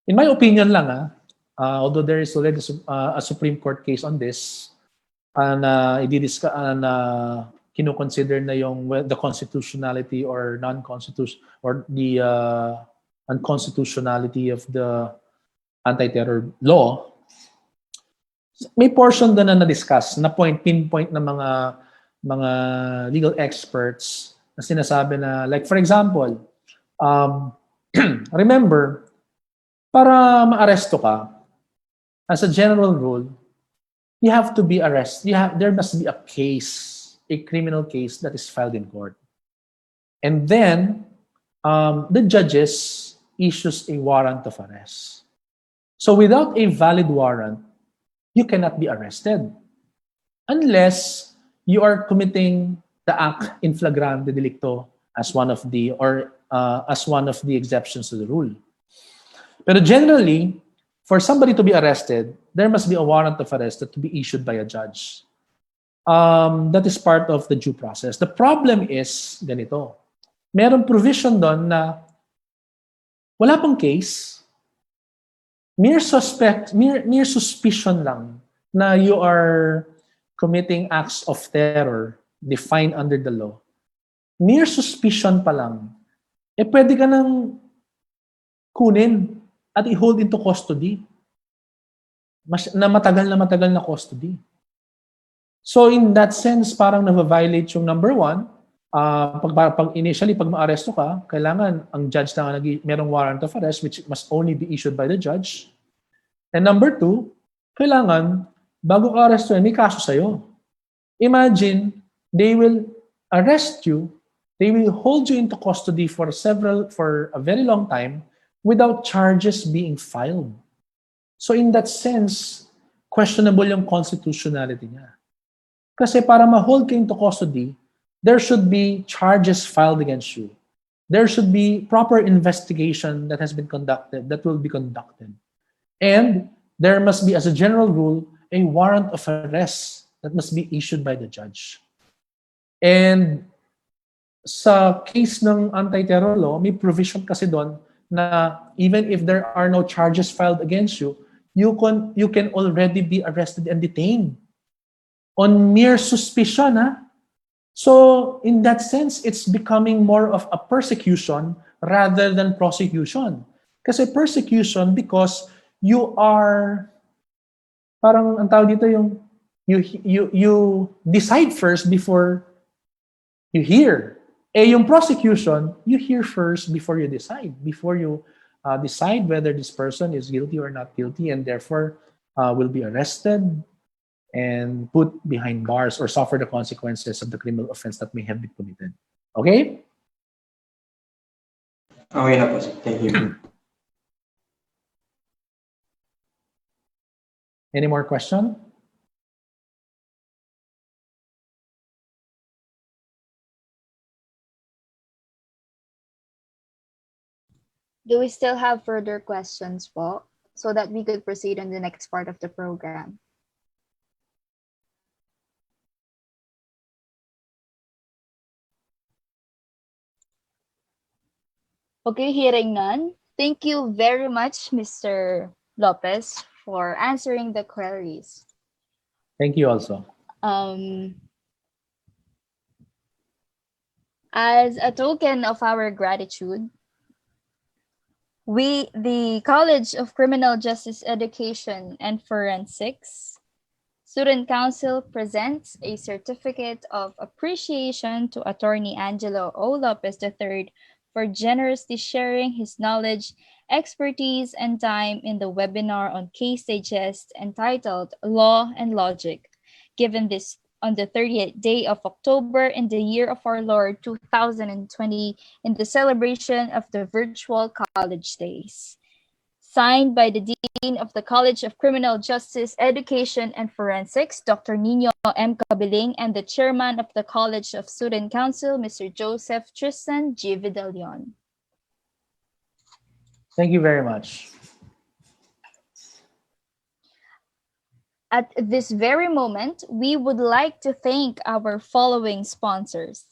In my opinion lang, although there is already a Supreme Court case on this, and kino-consider na yung the constitutionality or non-constitution or the unconstitutionality of the anti-terror law, may portion doon na na-discuss, na pinpoint ng mga legal experts na sinasabi na, like for example, remember, para ma-aresto ka, as a general rule, you have to be arrested. There must be a case, a criminal case that is filed in court. And then, the judges issues a warrant of arrest. So without a valid warrant, you cannot be arrested unless you are committing the act in flagrante delicto as one of the exceptions to the rule. But generally, for somebody to be arrested, there must be a warrant of arrest to be issued by a judge. That is part of the due process. The problem is ganito. Merong provision doon na wala pang case, mere suspicion lang na you are committing acts of terror defined under the law. Mere suspicion pa lang, pwede ka nang kunin at i-hold into custody. Matagal na custody. So in that sense, parang na-violate yung number one. Initially, pag ma-aresto ka, kailangan ang judge na merong warrant of arrest which must only be issued by the judge. And number two, kailangan, bago ka aresto may kaso sa'yo. Imagine, they will arrest you, they will hold you into custody for a very long time without charges being filed. So in that sense, questionable yung constitutionality niya. Kasi para ma-hold ka into custody, there should be charges filed against you. There should be proper investigation that will be conducted. And there must be, as a general rule, a warrant of arrest that must be issued by the judge. And sa case ng anti-terror law, may provision kasi doon na even if there are no charges filed against you, you can already be arrested and detained on mere suspicion. So in that sense, it's becoming more of a persecution rather than prosecution. Kasi persecution because you are, parang ang tawag dito yung, you decide first before you hear. Yung prosecution, you hear first before you decide. Before you decide whether this person is guilty or not guilty, and therefore will be arrested and put behind bars or suffer the consequences of the criminal offense that may have been committed. Okay? Okay na po, sir. Thank you. Any more question? Do we still have further questions po? So that we could proceed on the next part of the program. Okay, hearing none. Thank you very much, Mr. Lopez, for answering the queries. Thank you also. As a token of our gratitude, we, the College of Criminal Justice Education and Forensics Student Council, presents a certificate of appreciation to Attorney Angelo Lopez III for generously sharing his knowledge, expertise, and time in the webinar on case digest entitled Law and Logic, given this on the 30th day of October in the year of our Lord 2020 in the celebration of the virtual college days. Signed by the Dean of the College of Criminal Justice, Education, and Forensics, Dr. Nino M. Cabiling, and the Chairman of the College of Student Council, Mr. Joseph Tristan G. Vidalion. Thank you very much. At this very moment, we would like to thank our following sponsors.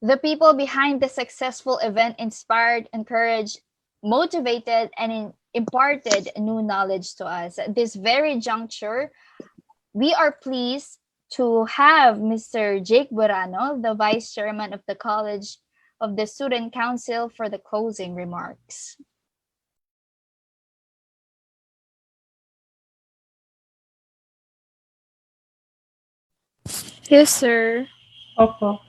The people behind the successful event inspired, encouraged, motivated, and imparted new knowledge to us. At this very juncture, we are pleased to have Mr. Jake Burano, the Vice Chairman of the College of the Student Council, for the closing remarks. Yes, sir. Opo.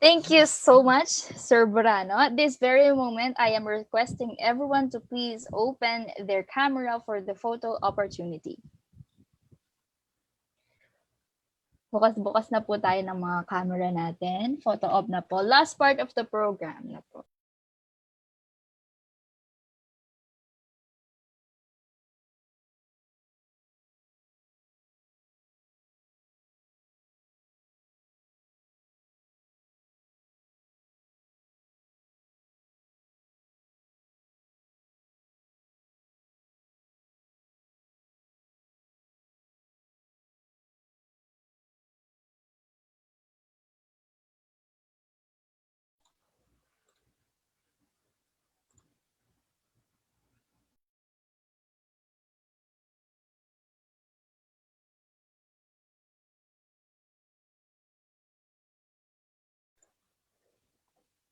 Thank you so much, Sir Burano. At this very moment, I am requesting everyone to please open their camera for the photo opportunity. Bukas-bukas na po tayo ng mga camera natin. Photo op na po. Last part of the program na po.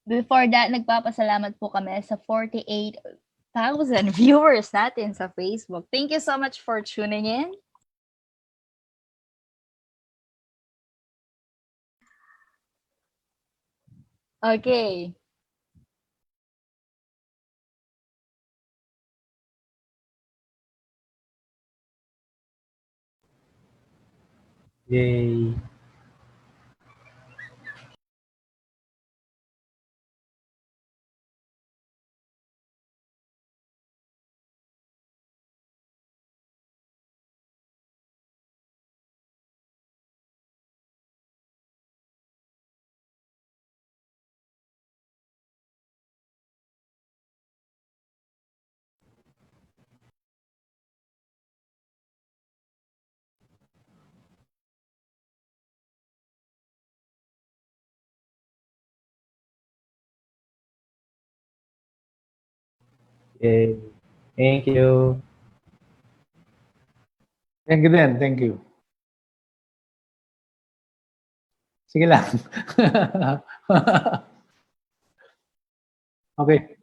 Before that, nagpapasalamat po kami sa 48,000 viewers natin sa Facebook. Thank you so much for tuning in. Okay. Yay. Yay. Thank you. Thank you din. Thank you. Sige lang. Okay.